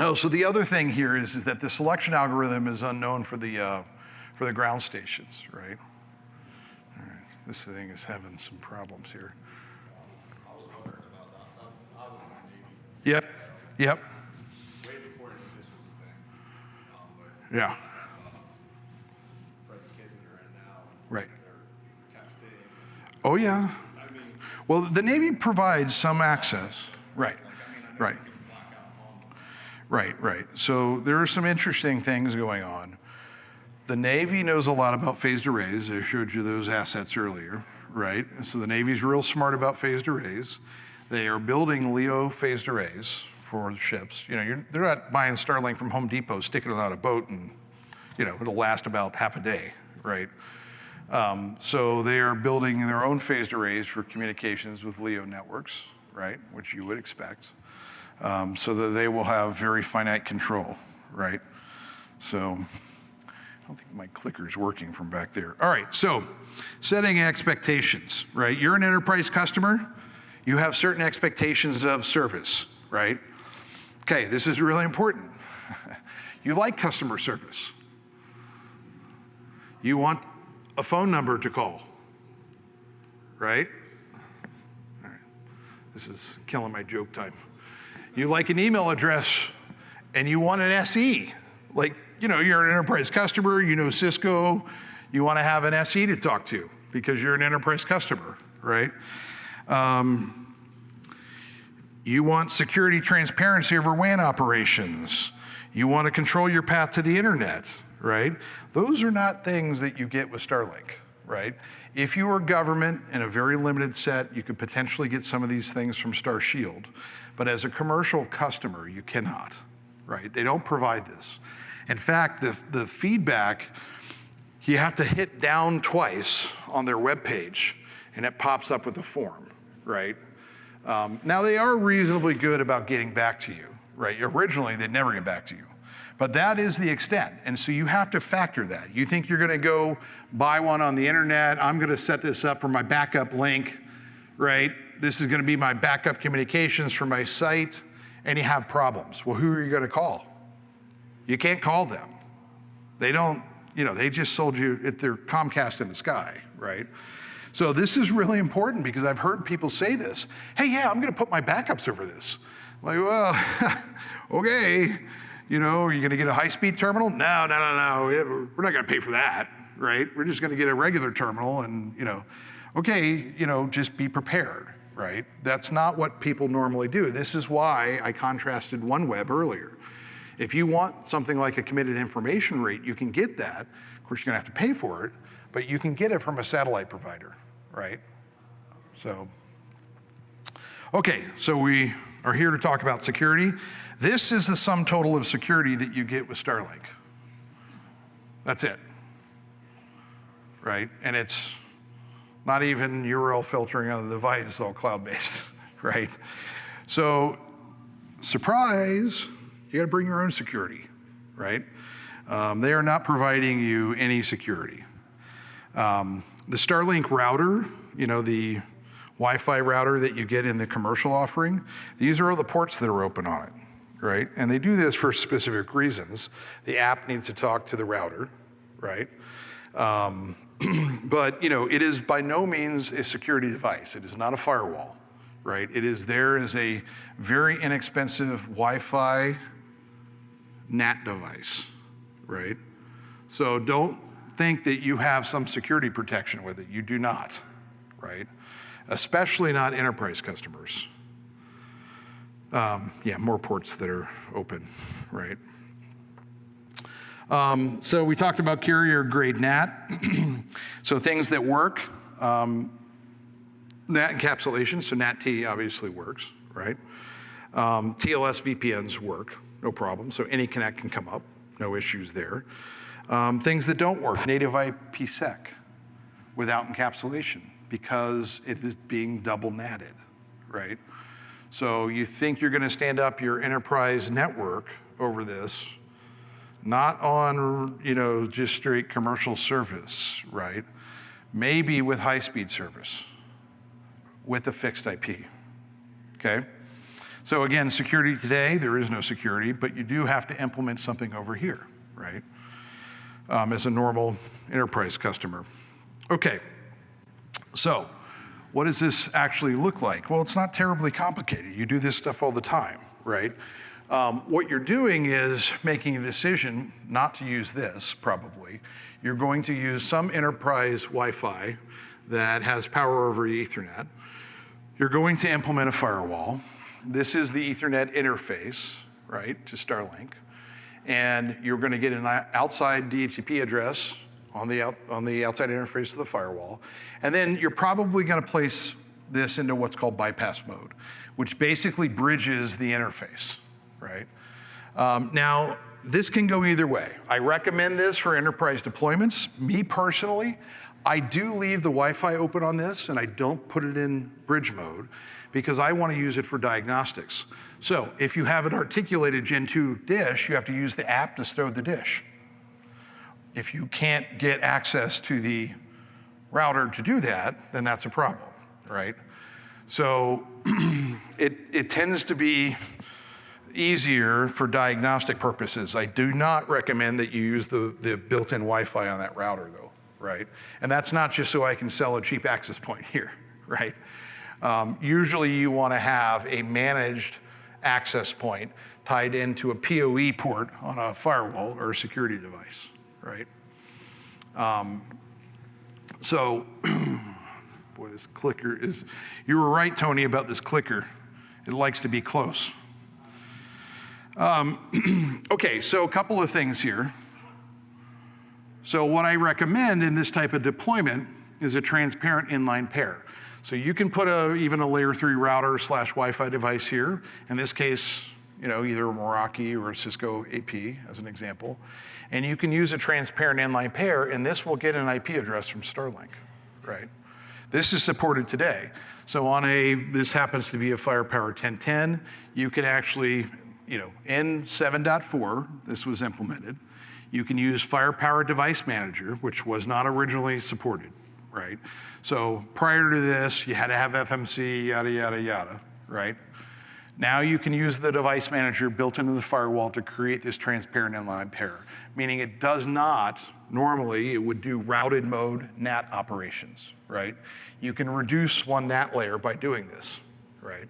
S1: Oh, so the other thing here is that the selection algorithm is unknown for the ground stations, right? All right, this thing is having some problems here.
S2: I was wondering about that. I was in my Navy
S1: Yep, yep,
S2: way before this was a thing. But
S1: yeah,
S2: Fred's kids that are in now,
S1: right.
S2: they're texting.
S1: Oh, yeah.
S2: I mean,
S1: Well, the Navy provides some access. Right, right,
S2: you can black out on them.
S1: right, right. So there are some interesting things going on. The Navy knows a lot about phased arrays. I showed you those assets earlier, right? And so the Navy's real smart about phased arrays. They are building LEO phased arrays for the ships. You know, they're not buying Starlink from Home Depot, sticking it on a boat, and you know it'll last about half a day, right? So they are building their own phased arrays for communications with LEO networks, right? Which you would expect, so that they will have very finite control, right? So. I don't think my clicker's working from back there. All right, so setting expectations, right? You're an enterprise customer. You have certain expectations of service, right? Okay, this is really important. You like customer service. You want a phone number to call, right? All right, this is killing my joke time. You like an email address and you want an SE, like, you know, you're an enterprise customer, you know Cisco, you want to have an SE to talk to because you're an enterprise customer, right? You want security transparency over WAN operations. You want to control your path to the internet, right? Those are not things that you get with Starlink, right? If you are government in a very limited set, you could potentially get some of these things from StarShield, but as a commercial customer, you cannot, right? They don't provide this. In fact, the feedback, you have to hit down twice on their webpage, and it pops up with a form, right? Now, they are reasonably good about getting back to you, right? Originally, they'd never get back to you. But that is the extent, and so you have to factor that. You think you're gonna go buy one on the internet, I'm gonna set this up for my backup link, right? This is gonna be my backup communications for my site, and you have problems. Well, who are you gonna call? You can't call them. They don't, you know, they just sold you, they're Comcast in the sky, right? So this is really important because I've heard people say this. Hey, yeah, I'm gonna put my backups over this. Like, well, okay. You know, are you gonna get a high-speed terminal? No. We're not gonna pay for that, right? We're just gonna get a regular terminal and, you know, okay, you know, just be prepared, right? That's not what people normally do. This is why I contrasted OneWeb earlier. If you want something like a committed information rate, you can get that. Of course, you're gonna have to pay for it, but you can get it from a satellite provider, right? So, okay, so we are here to talk about security. This is the sum total of security that you get with Starlink. That's it, right? And it's not even URL filtering on the device, it's all cloud-based, right? So, surprise, you gotta bring your own security, right? They are not providing you any security. The Starlink router, you know, the Wi-Fi router that you get in the commercial offering, these are all the ports that are open on it, right? And they do this for specific reasons. The app needs to talk to the router, right? But, you know, it is by no means a security device. It is not a firewall, right? It is there as a very inexpensive Wi-Fi NAT device, right? So don't think that you have some security protection with it. You do not, right? Especially not enterprise customers. Yeah, more ports that are open, right? So we talked about carrier grade NAT. So things that work, NAT encapsulation, so NAT-T obviously works, right? TLS VPNs work, no problem. So any connect can come up, no issues there. Things that don't work, native IPsec without encapsulation because it is being double natted, right? So you think you're gonna stand up your enterprise network over this, not on, you know, just straight commercial service, right? Maybe with high-speed service, with a fixed IP, okay? So again, security today, there is no security, but you do have to implement something over here, right? As a normal enterprise customer. Okay, so what does this actually look like? Well, it's not terribly complicated. You do this stuff all the time, right? What you're doing is making a decision not to use this, probably. You're going to use some enterprise Wi-Fi that has power over Ethernet. You're going to implement a firewall. This is the Ethernet interface, right, to Starlink. And you're going to get an outside DHCP address on the outside interface to the firewall. And then you're probably going to place this into what's called bypass mode, which basically bridges the interface, right? Now, this can go either way. I recommend this for enterprise deployments. Me personally, I do leave the Wi-Fi open on this and I don't put it in bridge mode because I want to use it for diagnostics. So if you have an articulated Gen 2 dish, you have to use the app to stow the dish. If you can't get access to the router to do that, then that's a problem, right? So it tends to be easier for diagnostic purposes. I do not recommend that you use the built-in Wi-Fi on that router though, right? And that's not just so I can sell a cheap access point here, right? Usually you want to have a managed access point tied into a PoE port on a firewall or a security device, right? Boy, this clicker is, you were right, Tony, about this clicker. It likes to be close. Okay, so a couple of things here. So what I recommend in this type of deployment is a transparent inline pair. So you can put even a layer 3 router / Wi-Fi device here. In this case, either a Meraki or a Cisco AP as an example. And you can use a transparent inline pair, and this will get an IP address from Starlink, right? This is supported today. So this happens to be a Firepower 1010, you can actually, in 7.4, this was implemented, you can use Firepower Device Manager, which was not originally supported, right? So prior to this, you had to have FMC, yada, yada, yada, right? Now you can use the device manager built into the firewall to create this transparent inline pair, meaning it does not, normally it would do routed mode NAT operations, right? You can reduce one NAT layer by doing this, right?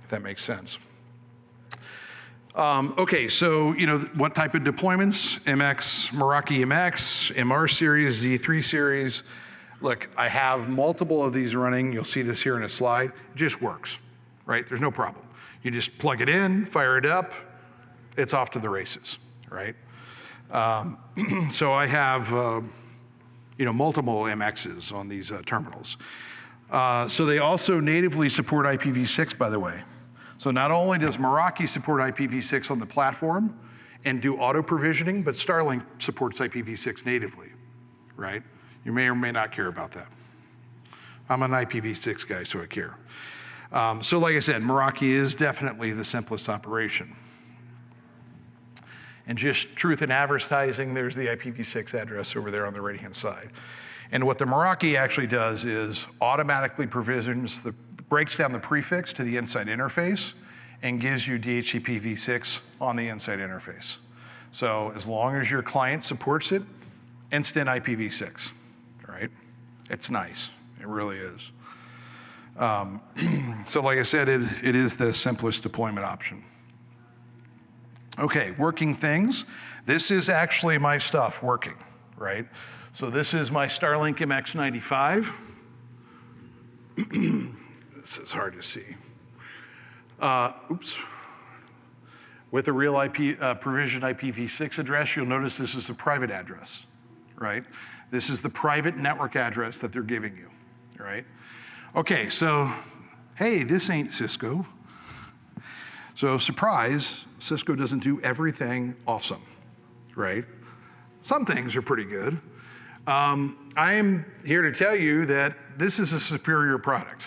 S1: If that makes sense. Okay, so what type of deployments? MX, Meraki MX, MR series, Z3 series. Look, I have multiple of these running. You'll see this here in a slide. It just works, right? There's no problem. You just plug it in, fire it up, it's off to the races, right? So I have multiple MXs on these terminals. So they also natively support IPv6, by the way. So not only does Meraki support IPv6 on the platform and do auto provisioning, but Starlink supports IPv6 natively, right? You may or may not care about that. I'm an IPv6 guy, so I care. So like I said, Meraki is definitely the simplest operation. And just truth in advertising, there's the IPv6 address over there on the right-hand side. And what the Meraki actually does is automatically provisions, breaks down the prefix to the inside interface and gives you DHCP v6 on the inside interface. So as long as your client supports it, instant IPv6, right? It's nice, it really is. So like I said, it is the simplest deployment option. Okay, working things. This is actually my stuff working, right? So this is my Starlink MX95. This is hard to see. Oops. With a real provisioned IPv6 address, you'll notice this is a private address, right? This is the private network address that they're giving you, right? Okay, so, hey, this ain't Cisco. So surprise, Cisco doesn't do everything awesome, right? Some things are pretty good. I am here to tell you that this is a superior product,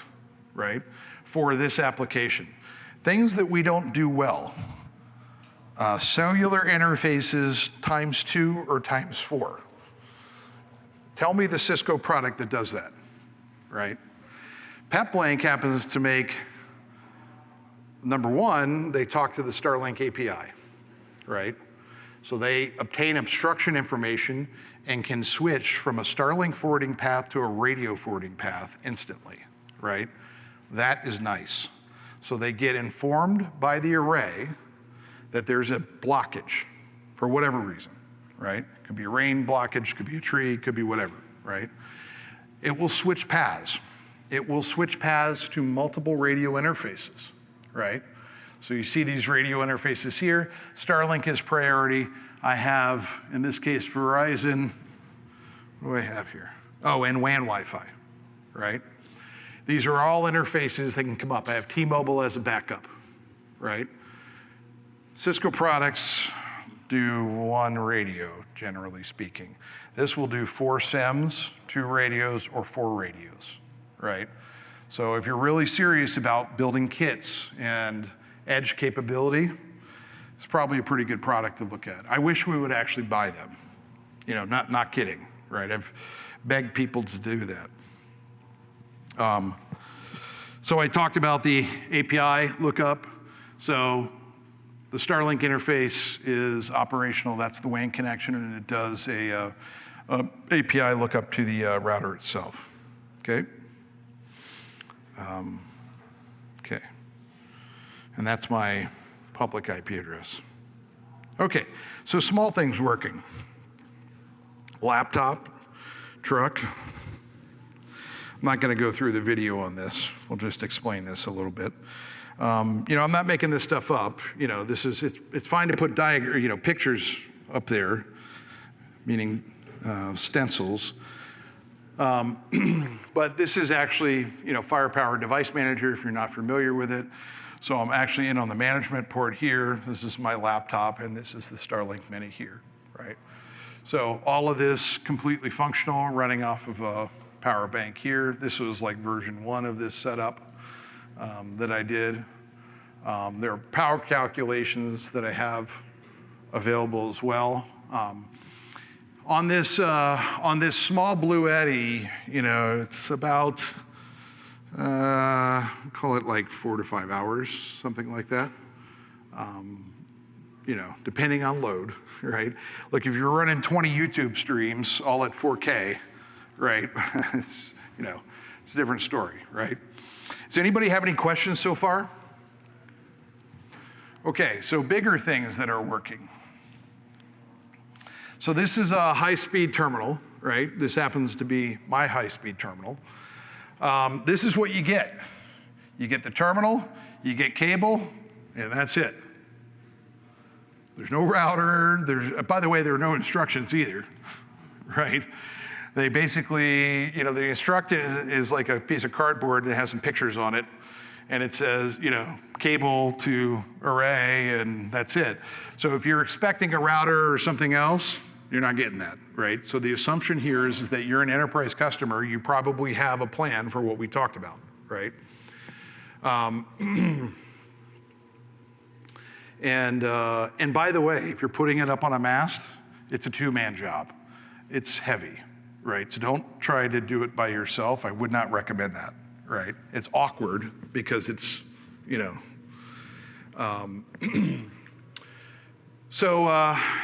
S1: right, for this application. Things that we don't do well. Cellular interfaces ×2 or ×4. Tell me the Cisco product that does that, right? Peplink happens to make number one, they talk to the Starlink API, right? So they obtain obstruction information and can switch from a Starlink forwarding path to a radio forwarding path instantly, right? That is nice. So they get informed by the array that there's a blockage for whatever reason, right? Could be a rain blockage, could be a tree, could be whatever, right? It will switch paths. It will switch paths to multiple radio interfaces, right? So you see these radio interfaces here. Starlink is priority. I have, in this case, Verizon. What do I have here? Oh, and WAN Wi-Fi, right? These are all interfaces that can come up. I have T-Mobile as a backup, right? Cisco products do one radio, generally speaking. This will do 4 SIMs, 2 radios, or 4 radios, right? So if you're really serious about building kits and edge capability, it's probably a pretty good product to look at. I wish we would actually buy them. You know, not kidding, right? I've begged people to do that. So I talked about the API lookup. So the Starlink interface is operational. That's the WAN connection, and it does a API lookup to the router itself. Okay. Okay. And that's my public IP address. Okay, so small things working. Laptop, truck. I'm not gonna go through the video on this. We'll just explain this a little bit. You know, I'm not making this stuff up. You know, it's fine to put pictures up there, meaning stencils. But this is actually, you know, Firepower Device Manager if you're not familiar with it. So I'm actually in on the management port here. This is my laptop, and this is the Starlink Mini here, right? So all of this completely functional, running off of a power bank here. This was like version 1 of this setup that I did. There are power calculations that I have available as well. On this small Blue Eddy, you know, it's about, call it like 4 to 5 hours, something like that. You know, depending on load, right? Look, if you're running 20 YouTube streams all at 4K, right? It's, you know, it's a different story, right? Does anybody have any questions so far? Okay, so bigger things that are working. So this is a high-speed terminal, right? This happens to be my high-speed terminal. This is what you get. You get the terminal, you get cable, and that's it. There's no router. By the way, there are no instructions either, right? They basically, you know, the instruction is like a piece of cardboard that has some pictures on it, and it says, you know, cable to array, and that's it. So if you're expecting a router or something else, you're not getting that, right? So the assumption here is that you're an enterprise customer. You probably have a plan for what we talked about, right? And by the way, if you're putting it up on a mast, it's a 2-man job. It's heavy, right? So don't try to do it by yourself. I would not recommend that, right? It's awkward because it's, you know.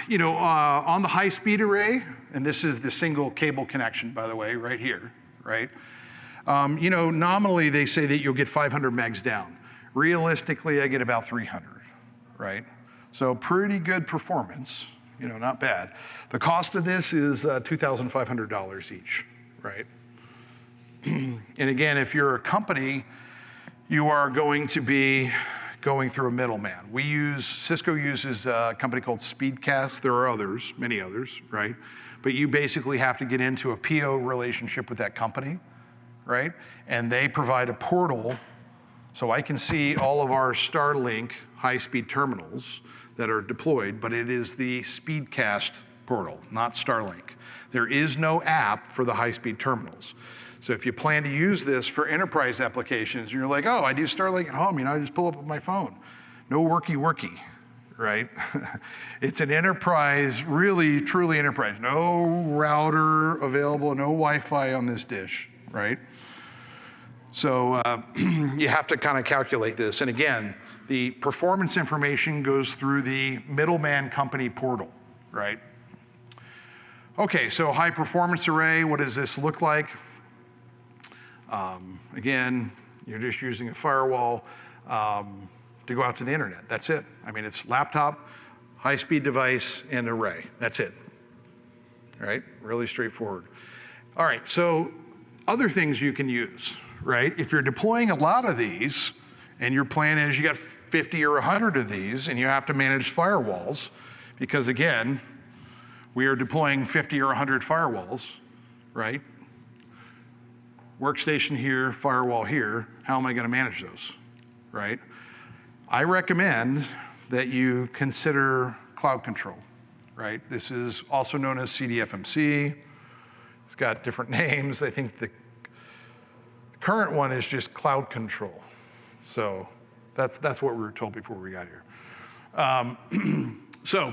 S1: You know, on the high-speed array, and this is the single cable connection, by the way, right here, right? You know, nominally they say that you'll get 500 megs down. Realistically, I get about 300, right? So pretty good performance, you know, not bad. The cost of this is $2,500 each, right? And again, if you're a company, you are going to be going through a middleman. Cisco uses a company called Speedcast. There are others, many others, right? But you basically have to get into a PO relationship with that company, right? And they provide a portal, so I can see all of our Starlink high-speed terminals that are deployed, but it is the Speedcast portal, not Starlink. There is no app for the high-speed terminals. So if you plan to use this for enterprise applications, and you're like, oh, I do Starlink at home, you know, I just pull up with my phone. No worky, right? It's an enterprise, really, truly enterprise. No router available, no Wi-Fi on this dish, right? So you have to kind of calculate this. And again, The performance information goes through the middleman company portal, right? Okay, so high performance array, what does this look like? Again, you're just using a firewall to go out to the internet. That's it. I mean, it's laptop, high-speed device, and array. That's it. All right, really straightforward. All right, so other things you can use, right? If you're deploying a lot of these, and your plan is you got 50 or 100 of these, and you have to manage firewalls, because again, we are deploying 50 or 100 firewalls, right? Workstation here, firewall here, how am I gonna manage those, right? I recommend that you consider cloud control, right? This is also known as CDFMC. It's got different names. I think the current one is just cloud control. So that's what we were told before we got here. So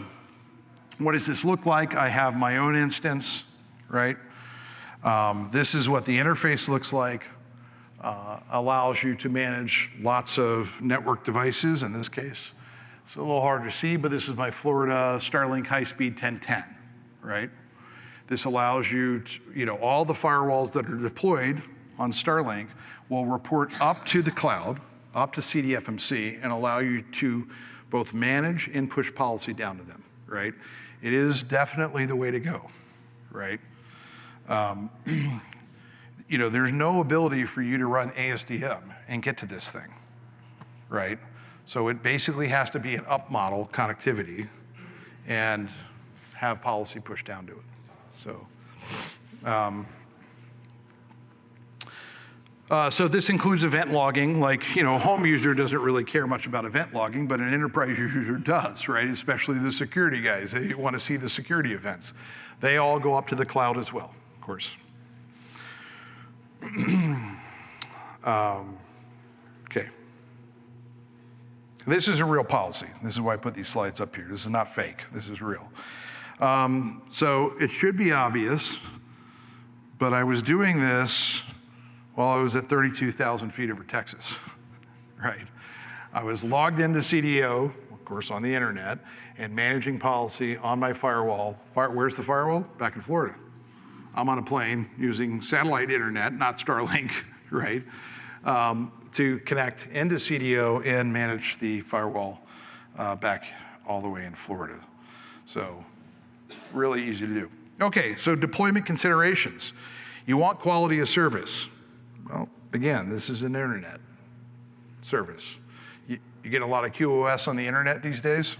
S1: what does this look like? I have my own instance, right? This is what the interface looks like. Allows you to manage lots of network devices in this case. It's a little hard to see, but this is my Florida Starlink high-speed 1010, right? This allows you to, all the firewalls that are deployed on Starlink will report up to the cloud, up to CDFMC, and allow you to both manage and push policy down to them, right? It is definitely the way to go, right? There's no ability for you to run ASDM and get to this thing, right? So it basically has to be an up model connectivity and have policy pushed down to it. So this includes event logging. Like, a home user doesn't really care much about event logging, but an enterprise user does, right? Especially the security guys. They want to see the security events. They all go up to the cloud as well, of course. Okay. This is a real policy. This is why I put these slides up here. This is not fake. This is real. So it should be obvious, but I was doing this while I was at 32,000 feet over Texas, right? I was logged into CDO, of course, on the internet, and managing policy on my firewall. Where's the firewall? Back in Florida. I'm on a plane using satellite internet, not Starlink, right? To connect into CDO and manage the firewall back all the way in Florida. So really easy to do. Okay, so deployment considerations. You want quality of service. Well, again, this is an internet service. You get a lot of QoS on the internet these days?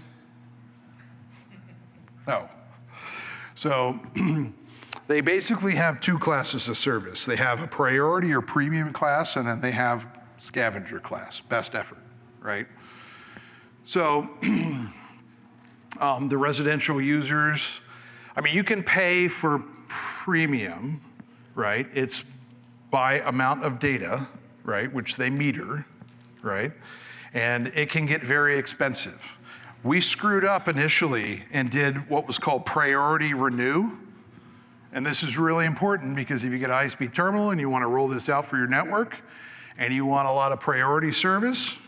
S1: No. So they basically have two classes of service. They have a priority or premium class, and then they have scavenger class, best effort, right? So the residential users, you can pay for premium, right? It's by amount of data, right, which they meter, right? And it can get very expensive. We screwed up initially and did what was called priority renew. And this is really important because if you get a high-speed terminal and you want to roll this out for your network and you want a lot of priority service,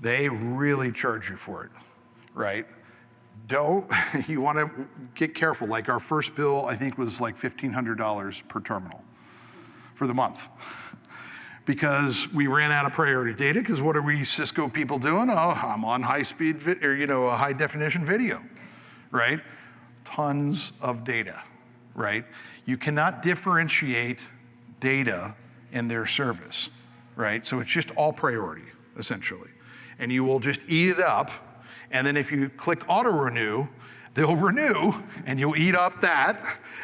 S1: they really charge you for it, right? You want to get careful. Like our first bill, I think, was like $1,500 per terminal for the month because we ran out of priority data because what are we Cisco people doing? Oh, I'm on high-speed or a high-definition video, right? Tons of data, right? You cannot differentiate data in their service, right? So it's just all priority, essentially. And you will just eat it up, and then if you click auto-renew, they'll renew, and you'll eat up that,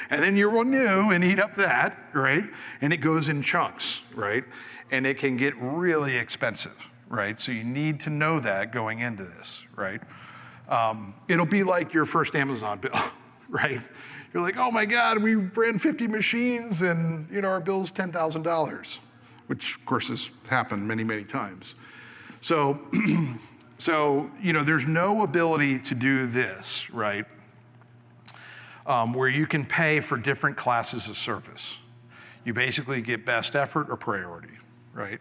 S1: and then you'll renew and eat up that, right? And it goes in chunks, right? And it can get really expensive, right? So you need to know that going into this, right? It'll be like your first Amazon bill, right? You're like, oh my God, we ran 50 machines and our bill's $10,000, which of course has happened many, many times. So, there's no ability to do this, right? Where you can pay for different classes of service. You basically get best effort or priority, right?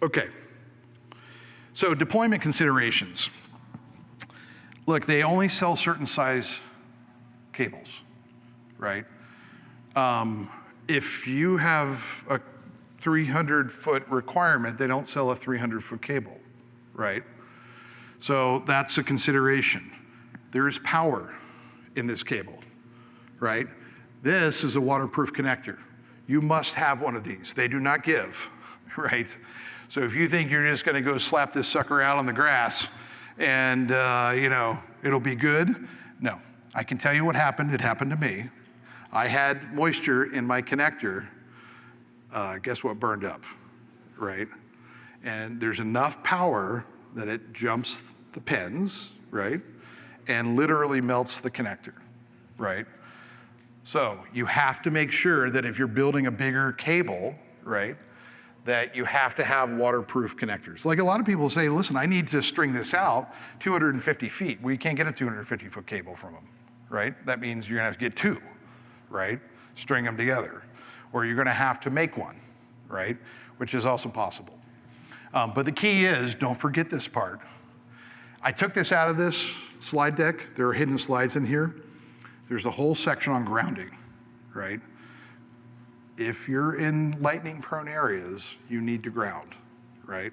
S1: Okay, so deployment considerations. Look, they only sell certain size cables, right? If you have a 300-foot requirement, they don't sell a 300-foot cable, right? So that's a consideration. There is power in this cable, right? This is a waterproof connector. You must have one of these. They do not give, right? So if you think you're just gonna go slap this sucker out on the grass and it'll be good, no. I can tell you what happened. It happened to me. I had moisture in my connector. Guess what burned up, right? And there's enough power that it jumps the pins, right? And literally melts the connector, right? So you have to make sure that if you're building a bigger cable, right, that you have to have waterproof connectors. Like a lot of people say, listen, I need to string this out 250 feet. Well, you can't get a 250-foot cable from them, right? That means you're gonna have to get two, right? String them together. Or you're gonna have to make one, right? Which is also possible. But the key is, don't forget this part. I took this out of this slide deck. There are hidden slides in here. There's a whole section on grounding, right? If you're in lightning-prone areas, you need to ground, right?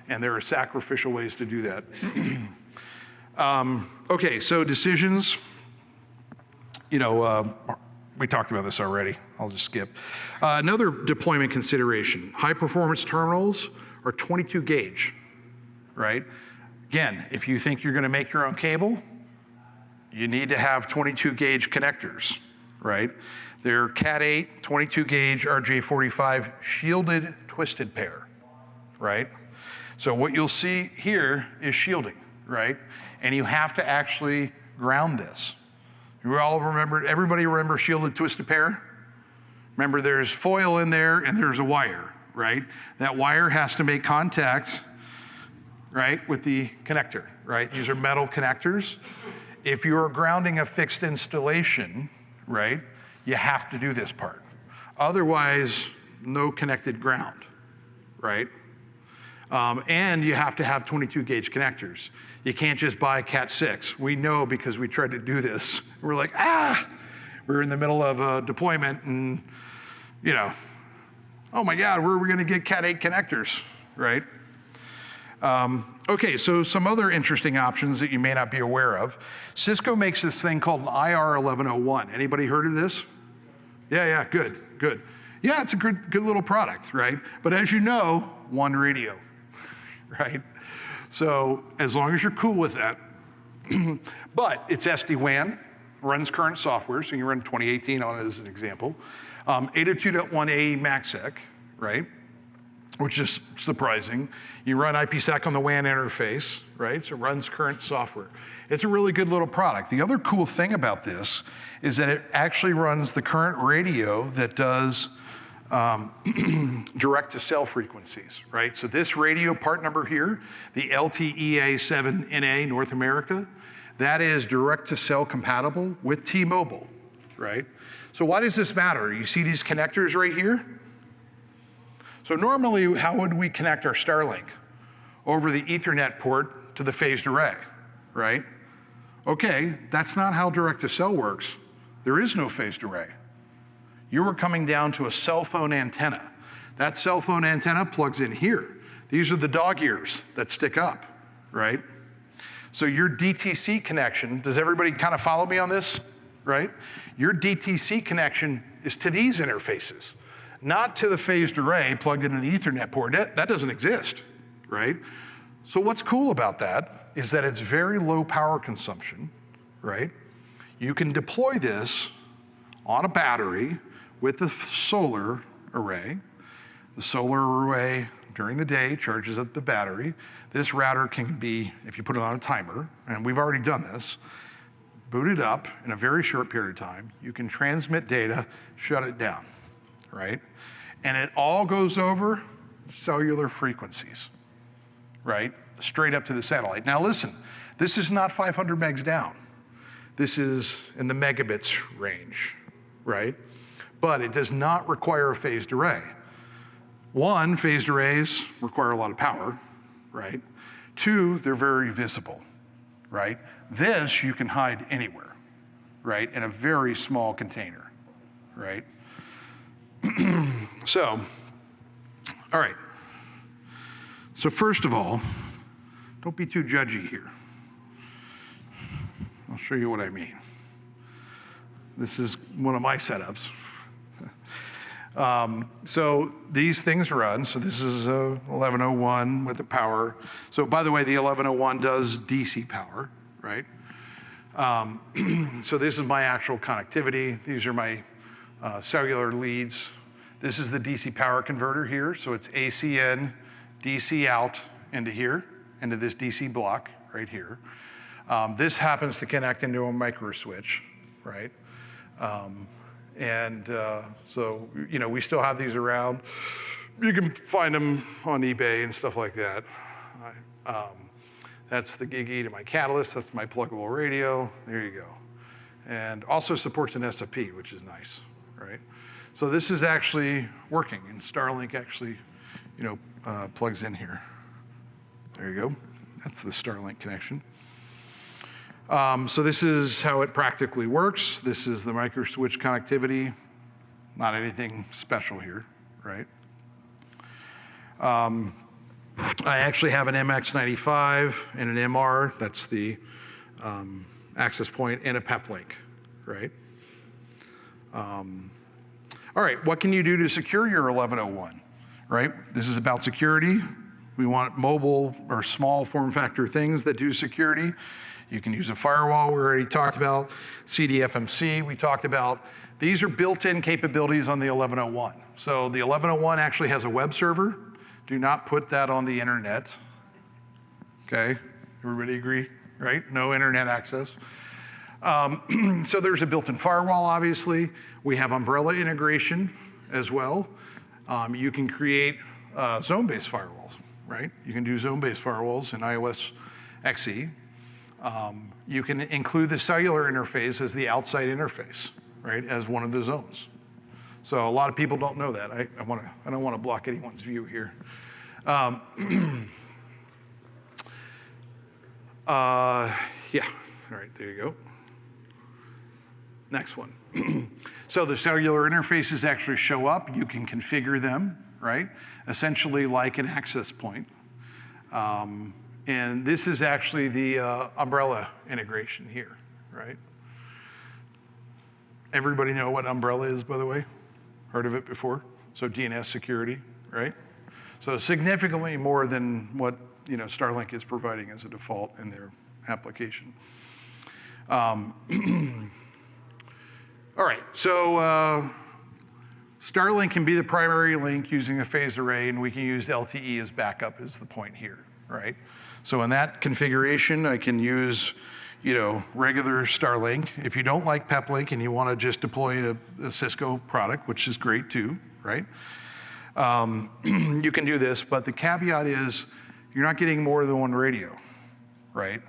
S1: And there are sacrificial ways to do that. Okay, so decisions. We talked about this already. I'll just skip. Another deployment consideration, high-performance terminals are 22 gauge, right? Again, if you think you're gonna make your own cable, you need to have 22 gauge connectors, right? They're Cat 8, 22 gauge RJ45 shielded twisted pair, right? So what you'll see here is shielding, right? And you have to actually ground this. Everybody remember shielded twisted pair? Remember there's foil in there and there's a wire, right? That wire has to make contact, right, with the connector, right? These are metal connectors. If you're grounding a fixed installation, right, you have to do this part. Otherwise, no connected ground, right? And you have to have 22 gauge connectors. You can't just buy Cat 6. We know because we tried to do this. We're like, we're in the middle of a deployment and, oh my God, where are we gonna get Cat 8 connectors, right? Okay, so some other interesting options that you may not be aware of. Cisco makes this thing called an IR1101. Anybody heard of this? Yeah, good. Yeah, it's a good little product, right? But as you know, one radio, right? So as long as you're cool with that, but it's SD-WAN, runs current software, so you can run 2018 on it as an example. 802.1a Brksec, right? Which is surprising. You run IPsec on the WAN interface, right? So it runs current software. It's a really good little product. The other cool thing about this is that it actually runs the current radio that does direct to cell frequencies, right? So this radio part number here, the LTEA7NA North America, that is direct to cell compatible with T-Mobile, right? So why does this matter? You see these connectors right here? So normally, how would we connect our Starlink? Over the Ethernet port to the phased array, right? Okay, that's not how direct-to-cell works. There is no phased array. You are coming down to a cell phone antenna. That cell phone antenna plugs in here. These are the dog ears that stick up, right? So your DTC connection, does everybody kind of follow me on this, right? Your DTC connection is to these interfaces, not to the phased array plugged into the Ethernet port. That doesn't exist, right? So what's cool about that is that it's very low power consumption, right? You can deploy this on a battery with the solar array. The solar array during the day charges up the battery. This router can be, if you put it on a timer, and we've already done this, boot it up in a very short period of time. You can transmit data, shut it down, right? And it all goes over cellular frequencies, right? Straight up to the satellite. Now listen, this is not 500 megs down. This is in the megabits range, right? But it does not require a phased array. One, phased arrays require a lot of power, right? Two, they're very visible, right? This you can hide anywhere, right? In a very small container, right? So, all right. So first of all, don't be too judgy here. I'll show you what I mean. This is one of my setups. So these things run. So this is a 1101 with the power. So by the way, the 1101 does DC power, right? So this is my actual connectivity. These are my cellular leads. This is the DC power converter here. So it's AC in, DC out into here, into this DC block right here. This happens to connect into a micro switch, right? So, you know, we still have these around. You can find them on eBay and stuff like that. That's the Gig E to my Catalyst. That's my pluggable radio. There you go. And also supports an SFP, which is nice, right? So this is actually working, and Starlink actually, you know, plugs in here. There you go. That's the Starlink connection. So this is how it practically works. This is the micro switch connectivity. Not anything special here, right? I actually have an MX95 and an MR. That's the access point, and a PEP link, right? All right, what can you do to secure your 1101, right? This is about security. We want mobile or small form factor things that do security. You can use a firewall, we already talked about. CDFMC, we talked about. These are built-in capabilities on the 1101. So the 1101 actually has a web server. Do not put that on the internet. Okay, everybody agree, right? No internet access. So there's a built-in firewall, obviously. We have Umbrella integration as well. You can create zone-based firewalls, right? You can do zone-based firewalls in iOS XE. You can include the cellular interface as the outside interface, right, as one of the zones. So a lot of people don't know that. I don't want to block anyone's view here. Yeah, all right, there you go. Next one. So the cellular interfaces actually show up. You can configure them, right? Essentially like an access point. And this is actually the Umbrella integration here, right? Everybody know what Umbrella is, by the way? Heard of it before? So DNS security, right? So significantly more than what, you know, Starlink is providing as a default in their application. All right, so Starlink can be the primary link using a phased array, and we can use LTE as backup is the point here, right? So in that configuration, I can use, you know, regular Starlink. If you don't like PepLink and you want to just deploy a Cisco product, which is great too, right? You can do this, but the caveat is you're not getting more than one radio, right?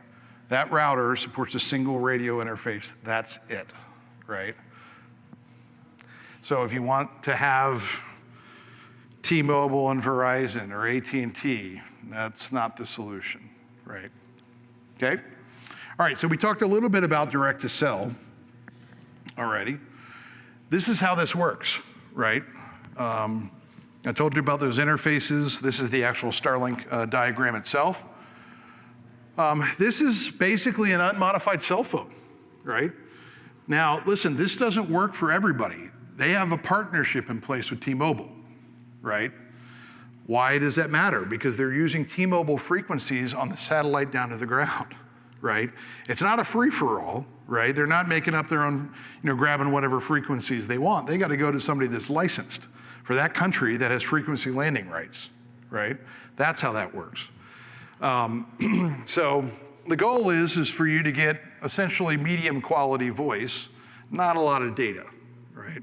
S1: That router supports a single radio interface. That's it, right? So if you want to have T-Mobile and Verizon or AT&T, that's not the solution, right? Okay? All right, so we talked a little bit about direct-to-cell already. This is how this works, right? I told you about those interfaces. This is the actual Starlink diagram itself. This is basically an unmodified cell phone, right? Now, listen, this doesn't work for everybody. They have a partnership in place with T-Mobile, right? Why does that matter? Because they're using T-Mobile frequencies on the satellite down to the ground, right? It's not a free-for-all, right? They're not making up their own, you know, grabbing whatever frequencies they want. They got to go to somebody that's licensed for that country that has frequency landing rights, right? That's how that works. So the goal is for you to get essentially medium quality voice, not a lot of data, right?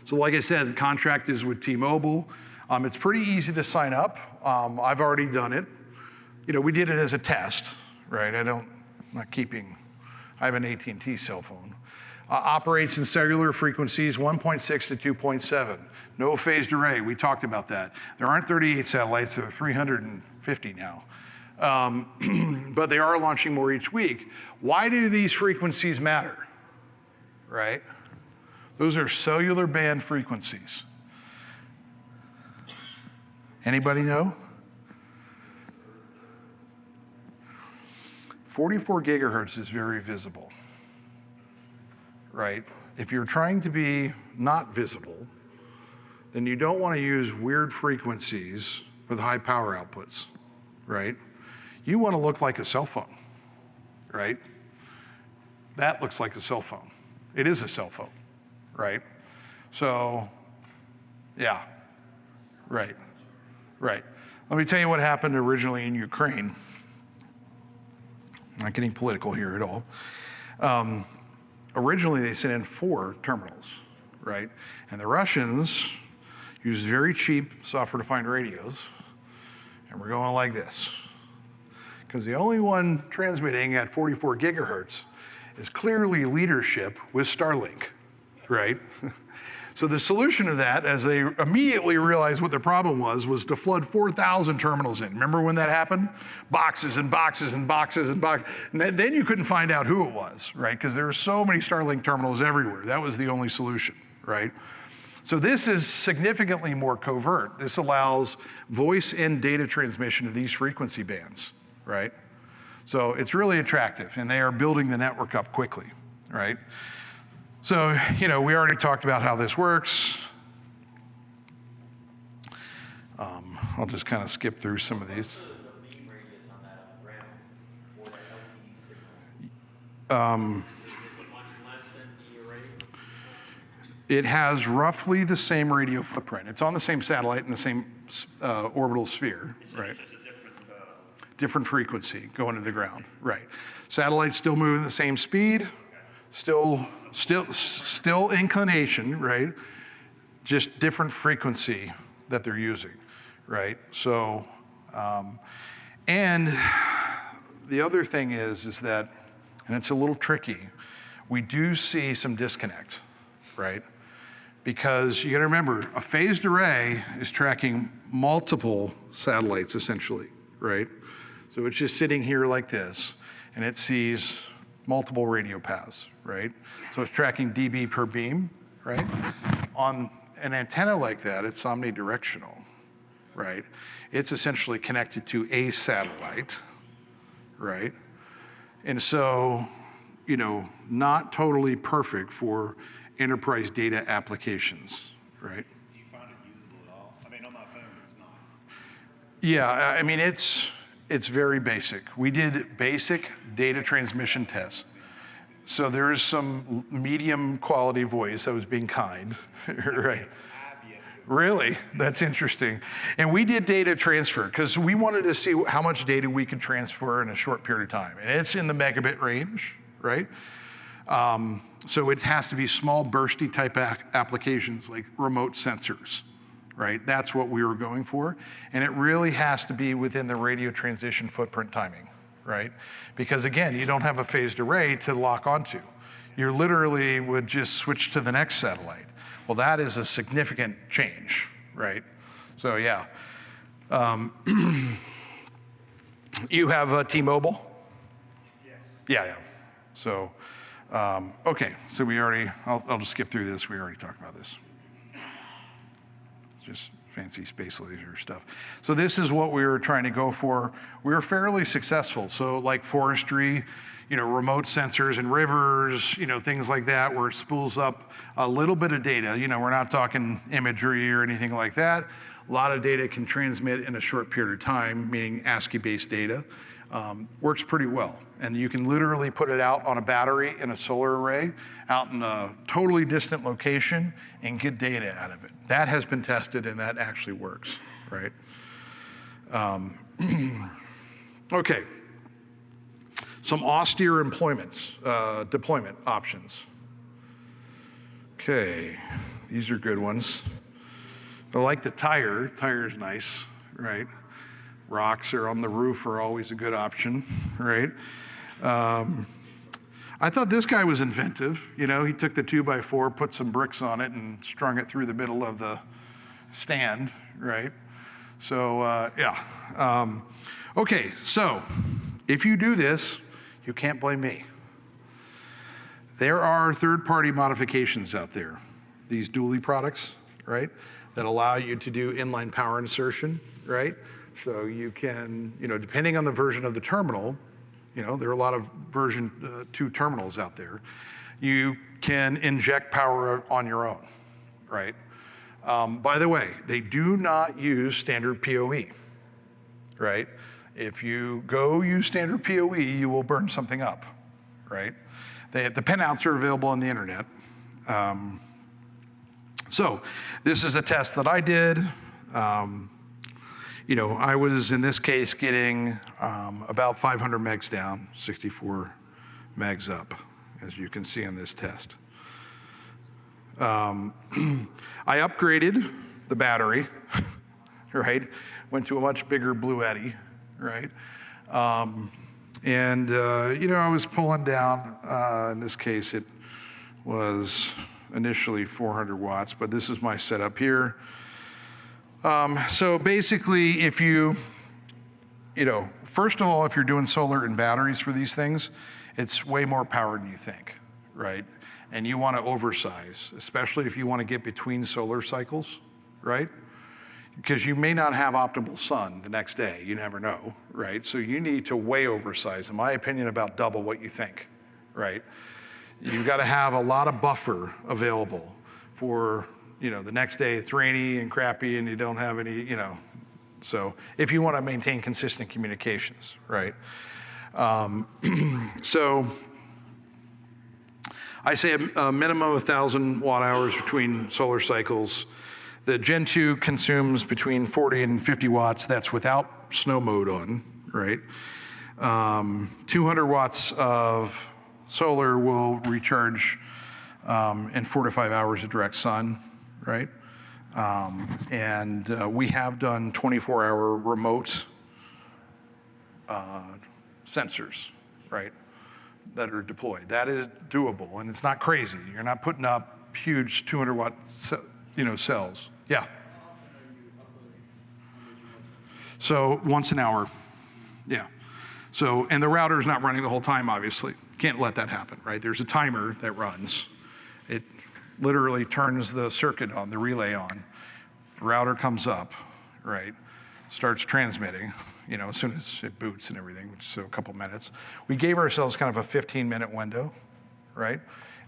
S1: So like I said, the contract is with T-Mobile. It's pretty easy to sign up. I've already done it. You know, we did it as a test, right? I have an AT&T cell phone. Operates in cellular frequencies 1.6 to 2.7. No phased array, we talked about that. There aren't 38 satellites, there are 350 now. But they are launching more each week. Why do these frequencies matter, right? Those are cellular band frequencies. Anybody know? 44 gigahertz is very visible, right? If you're trying to be not visible, then you don't want to use weird frequencies with high power outputs, right? You want to look like a cell phone, right? That looks like a cell phone. It is a cell phone, right? So, yeah, right. Let me tell you what happened originally in Ukraine. I'm not getting political here at all. Originally, they sent in 4 terminals, right? And the Russians used very cheap software-defined radios, and we're going like this. Because the only one transmitting at 44 gigahertz is clearly leadership with Starlink, right? So the solution to that, as they immediately realized what the problem was to flood 4,000 terminals in. Remember when that happened? Boxes and boxes and boxes and boxes. And then you couldn't find out who it was, right? Because there were so many Starlink terminals everywhere. That was the only solution, right? So this is significantly more covert. This allows voice and data transmission of these frequency bands, right? So it's really attractive, and they are building the network up quickly, right? So, we already talked about how this works. I'll just kind of skip through some of these.
S4: What's the beam radius on that on the ground for that LTE signal? Is it much less than the array?
S1: It has roughly the same radio footprint. It's on the same satellite in the same orbital sphere, right?
S3: Just a
S1: Different frequency going to the ground, right? Satellites still moving the same speed, still inclination, right? Just different frequency that they're using, right? So, and the other thing is that, and it's a little tricky, we do see some disconnect, right? Because you gotta remember, a phased array is tracking multiple satellites essentially, right? So it's just sitting here like this, and it sees multiple radio paths, right? So it's tracking dB per beam, right? On an antenna like that, it's omnidirectional, right? It's essentially connected to a satellite, right? And so, not totally perfect for enterprise data applications, right?
S5: Do you find it usable at all? I mean, on my phone, it's not.
S1: Yeah, I mean, it's very basic. We did basic data transmission tests. So there is some medium quality voice. I was being kind, right? Really? That's interesting. And we did data transfer because we wanted to see how much data we could transfer in a short period of time. And it's in the megabit range, right? So it has to be small bursty type applications like remote sensors, right? That's what we were going for. And it really has to be within the radio transition footprint timing, right? Because again, you don't have a phased array to lock onto. You literally would just switch to the next satellite. Well, that is a significant change, right? So yeah. You have T-Mobile?
S5: Yes.
S1: Yeah. So, okay, so I'll just skip through this. We already talked about this. It's just fancy space laser stuff. So this is what we were trying to go for. We were fairly successful. So like forestry, remote sensors in rivers, things like that, where it spools up a little bit of data. We're not talking imagery or anything like that. A lot of data can transmit in a short period of time, meaning ASCII-based data. Works pretty well. And you can literally put it out on a battery in a solar array out in a totally distant location and get data out of it. That has been tested and that actually works, right? Okay. Some austere deployment options. Okay, these are good ones. I like the tire. Tire's nice, right? Rocks are on the roof are always a good option, right? I I thought this guy was inventive. You know, he took the 2x4, put some bricks on it, and strung it through the middle of the stand, right? So, yeah. Okay, so if you do this, you can't blame me. There are third-party modifications out there, these dually products, right, that allow you to do inline power insertion, right? So you can, you know, depending on the version of the terminal, you know, there are a lot of version 2 terminals out there. You can inject power on your own, right? By the way, they do not use standard PoE, right? If you go use standard PoE, you will burn something up, right? The pinouts are available on the internet. So this is a test that I did. You know, I was, in this case, getting about 500 megs down, 64 megs up, as you can see in this test. I upgraded the battery, right? Went to a much bigger Bluetti, right? You know, I was pulling down, in this case, it was initially 400 watts, but this is my setup here. So basically, if you know, first of all, if you're doing solar and batteries for these things, it's way more power than you think, right? And you want to oversize, especially if you want to get between solar cycles, right? Because you may not have optimal sun the next day, you never know, right? So you need to way oversize, in my opinion, about double what you think, right? You've got to have a lot of buffer available for, you know, the next day it's rainy and crappy and you don't have any, you know, so if you want to maintain consistent communications, right? So I say a minimum of 1,000 watt hours between solar cycles. The Gen 2 consumes between 40 and 50 watts. That's without snow mode on, right? 200 watts of solar will recharge in 4 to 5 hours of direct sun, right? We have done 24-hour remote sensors, right, that are deployed. That is doable, and it's not crazy. You're not putting up huge 200-watt, you know, cells. Yeah. So once an hour, yeah. So, and the router's not running the whole time, obviously. Can't let that happen, right? There's a timer that runs. It literally turns the circuit on, the relay on. The router comes up, right? Starts transmitting, you know, as soon as it boots and everything, which is a couple minutes. We gave ourselves kind of a 15-minute window, right?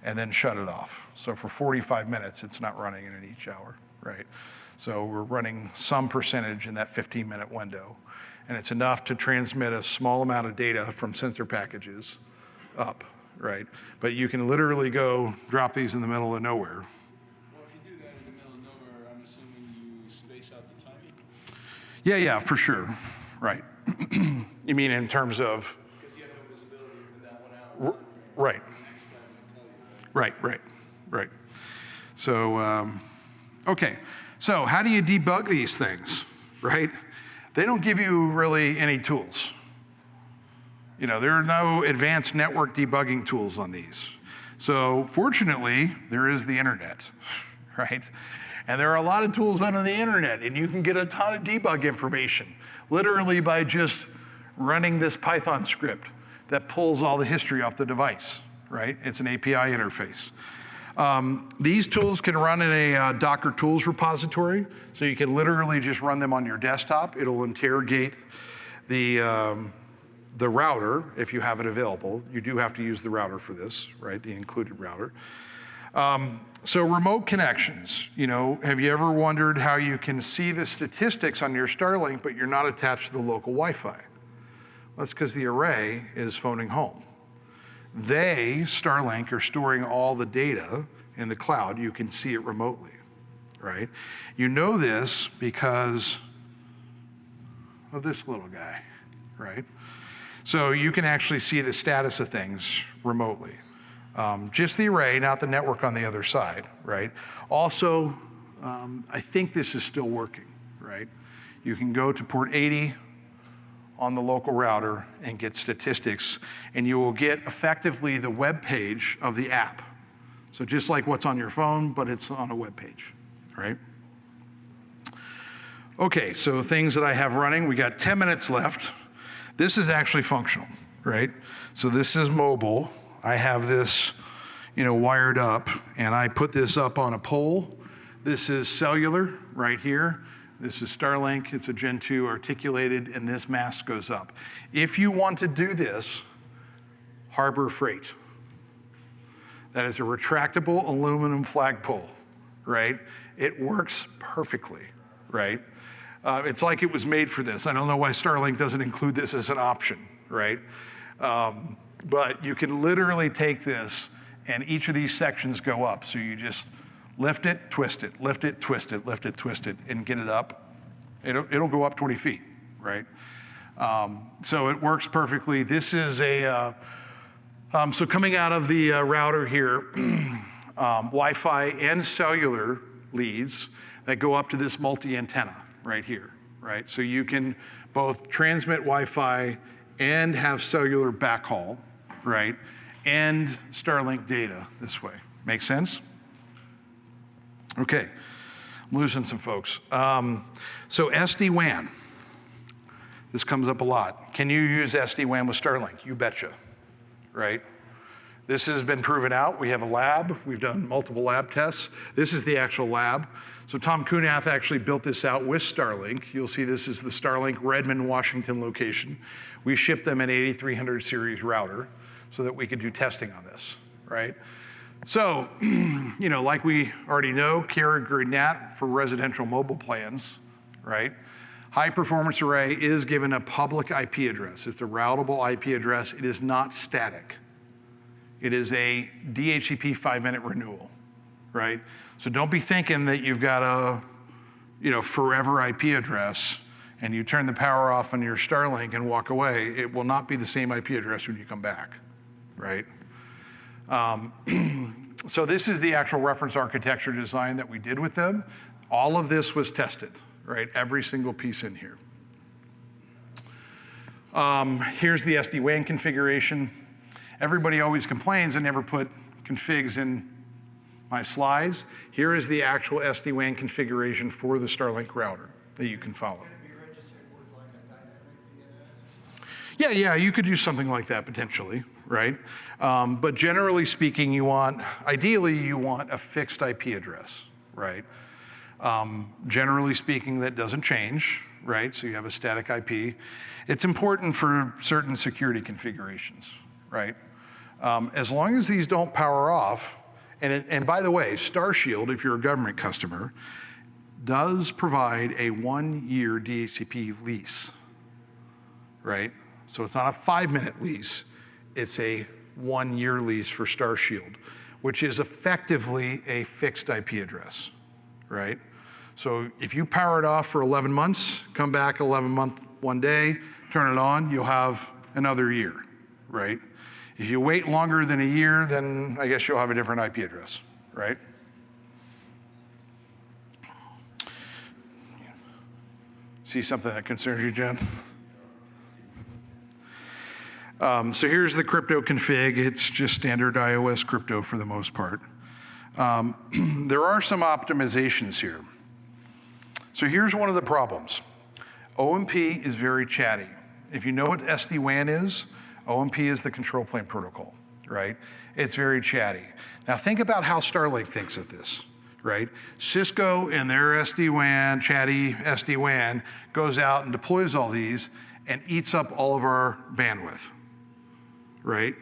S1: And then shut it off. So for 45 minutes, it's not running in each hour, right? So we're running some percentage in that 15-minute window. And it's enough to transmit a small amount of data from sensor packages up, right? But you can literally go drop these in the middle of nowhere.
S3: Well, if you do that in the middle of nowhere, I'm assuming you space out the timing?
S1: Yeah, for sure, right. You mean in terms of?
S3: Because you have no visibility for that 1 hour.
S1: Right.
S3: Next time I tell you.
S1: Right. So, okay. So how do you debug these things, right? They don't give you really any tools. You know, there are no advanced network debugging tools on these. So fortunately, there is the internet, right? And there are a lot of tools on the internet, and you can get a ton of debug information, literally by just running this Python script that pulls all the history off the device, right? It's an API interface. These tools can run in a Docker tools repository, so you can literally just run them on your desktop. It'll interrogate the router if you have it available. You do have to use the router for this, right? The included router. So remote connections, you know, have you ever wondered how you can see the statistics on your Starlink, but you're not attached to the local Wi-Fi? That's because the array is phoning home. Starlink, are storing all the data in the cloud. You can see it remotely, right? You know this because of this little guy, right? So you can actually see the status of things remotely. Just the array, not the network on the other side, right? Also, I think this is still working, right? You can go to port 80 on the local router and get statistics, and you will get effectively the web page of the app. So just like what's on your phone, but it's on a web page, right? Okay, so things that I have running, we got 10 minutes left. This is actually functional, right? So this is mobile. I have this, wired up, and I put this up on a pole. This is cellular right here. This is Starlink. It's a Gen 2 articulated, and this mast goes up. If you want to do this, Harbor Freight. That is a retractable aluminum flagpole, right? It works perfectly, right? It's like it was made for this. I don't know why Starlink doesn't include this as an option, right? But you can literally take this, and each of these sections go up. So you just lift it, twist it, lift it, twist it, lift it, twist it, and get it up. It'll go up 20 feet, right? So it works perfectly. This is so coming out of the router here, Wi-Fi and cellular leads that go up to this multi-antenna right here, right? So you can both transmit Wi-Fi and have cellular backhaul, right? And Starlink data this way. Make sense? Okay, I'm losing some folks. So SD-WAN, this comes up a lot. Can you use SD-WAN with Starlink? You betcha, right? This has been proven out. We have a lab. We've done multiple lab tests. This is the actual lab. So Tom Kunath actually built this out with Starlink. You'll see this is the Starlink Redmond, Washington location. We shipped them an 8300 series router so that we could do testing on this, right? So, like we already know, carrier grade NAT for residential mobile plans, right? High performance array is given a public IP address. It's a routable IP address. It is not static. It is a DHCP 5-minute renewal, right? So don't be thinking that you've got a, forever IP address and you turn the power off on your Starlink and walk away. It will not be the same IP address when you come back, right? So this is the actual reference architecture design that we did with them. All of this was tested, right? Every single piece in here. Here's the SD-WAN configuration. Everybody always complains I never put configs in my slides. Here is the actual SD-WAN configuration for the Starlink router that you can follow.
S6: Can it be registered with like a dynamic DNS?
S1: Yeah, you could do something like that potentially, right? But generally speaking, ideally you want a fixed IP address, right? Generally speaking, that doesn't change, right? So you have a static IP. It's important for certain security configurations, right? As long as these don't power off, and by the way, Starshield, if you're a government customer, does provide a 1-year DHCP lease, right? So it's not a 5-minute lease, it's a 1-year lease for Starshield, which is effectively a fixed IP address, right? So if you power it off for 11 months, come back 11 month one day, turn it on, you'll have another year, right? If you wait longer than a year, then I guess you'll have a different IP address, right? See something that concerns you, Jen? So here's the crypto config. It's just standard iOS crypto for the most part. There are some optimizations here. So here's one of the problems. OMP is very chatty. If you know what SD-WAN is, OMP is the control plane protocol, right? It's very chatty. Now think about how Starlink thinks of this, right? Cisco and their SD-WAN, chatty SD-WAN, goes out and deploys all these and eats up all of our bandwidth, right?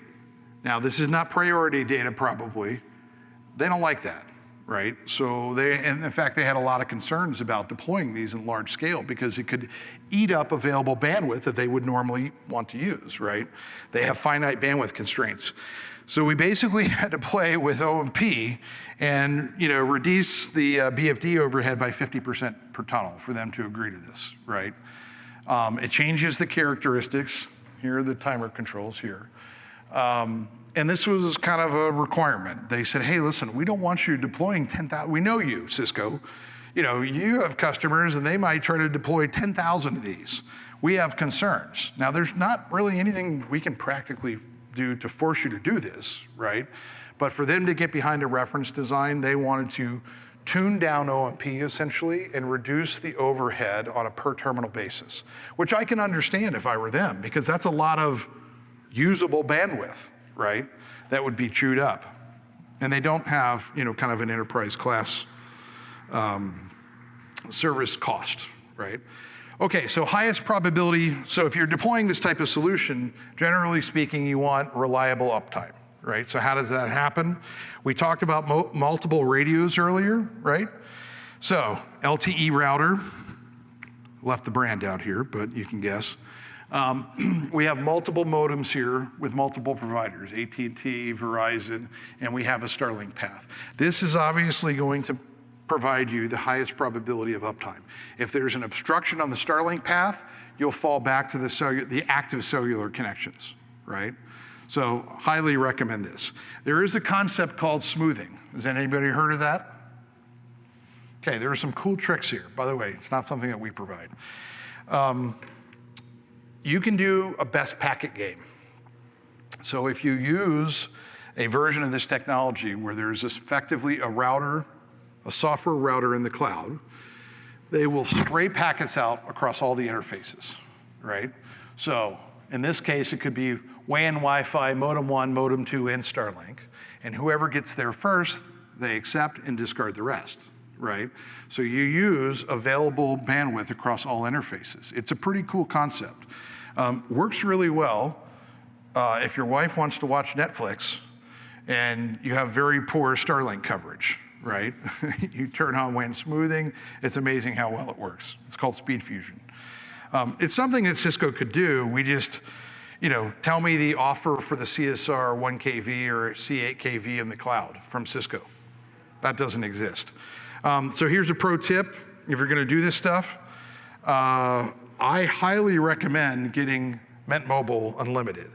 S1: Now this is not priority data probably. They don't like that, right? So and in fact, they had a lot of concerns about deploying these in large scale because it could eat up available bandwidth that they would normally want to use, right? They have finite bandwidth constraints. So we basically had to play with OMP and reduce the BFD overhead by 50% per tunnel for them to agree to this, right? It changes the characteristics. Here are the timer controls here. And this was kind of a requirement. They said, hey, listen, we don't want you deploying 10,000. We know you, Cisco. you have customers and they might try to deploy 10,000 of these. We have concerns. Now, there's not really anything we can practically do to force you to do this, right? But for them to get behind a reference design, they wanted to tune down OMP essentially and reduce the overhead on a per terminal basis, which I can understand if I were them, because that's a lot of usable bandwidth, right? That would be chewed up. And they don't have, kind of an enterprise class service cost, right? Okay, so highest probability. So if you're deploying this type of solution, generally speaking, you want reliable uptime, right? So how does that happen? We talked about multiple radios earlier, right? So LTE router, left the brand out here, but you can guess. We have multiple modems here with multiple providers, AT&T, Verizon, and we have a Starlink path. This is obviously going to provide you the highest probability of uptime. If there's an obstruction on the Starlink path, you'll fall back to the active cellular connections, right? So highly recommend this. There is a concept called smoothing. Has anybody heard of that? Okay, there are some cool tricks here. By the way, it's not something that we provide. You can do a best packet game. So if you use a version of this technology where there's effectively a router, a software router in the cloud, they will spray packets out across all the interfaces, right? So in this case, it could be WAN, Wi-Fi, modem 1, modem 2, and Starlink. And whoever gets there first, they accept and discard the rest, right? So you use available bandwidth across all interfaces. It's a pretty cool concept. Works really well if your wife wants to watch Netflix and you have very poor Starlink coverage, right? You turn on WAN smoothing, it's amazing how well it works. It's called Speed Fusion. It's something that Cisco could do. We just, tell me the offer for the CSR 1kV or C8 kV in the cloud from Cisco. That doesn't exist. So here's a pro tip. If you're gonna do this stuff, I highly recommend getting Mint Mobile Unlimited.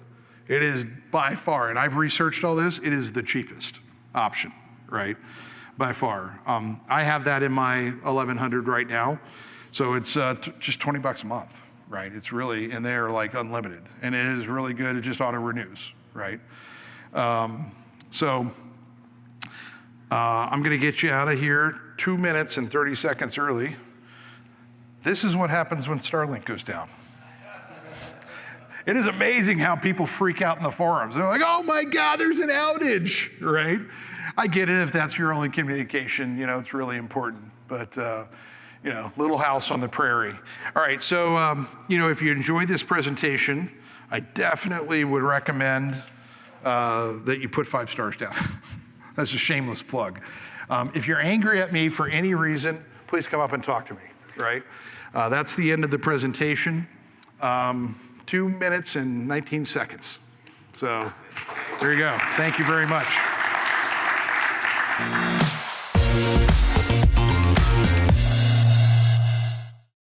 S1: It is by far, and I've researched all this, it is the cheapest option, right? By far. I have that in my 1100 right now. So it's just 20 bucks a month, right? It's really, and they're like unlimited. And it is really good, it just auto renews, right? I'm gonna get you out of here 2 minutes and 30 seconds early. This is what happens when Starlink goes down. It is amazing how people freak out in the forums. They're like, oh my God, there's an outage, right? I get it if that's your only communication, it's really important, but little house on the prairie. All right, so, if you enjoyed this presentation, I definitely would recommend that you put 5 stars down. That's a shameless plug. If you're angry at me for any reason, please come up and talk to me, right? That's the end of the presentation. 2 minutes and 19 seconds. So there you go. Thank you very much.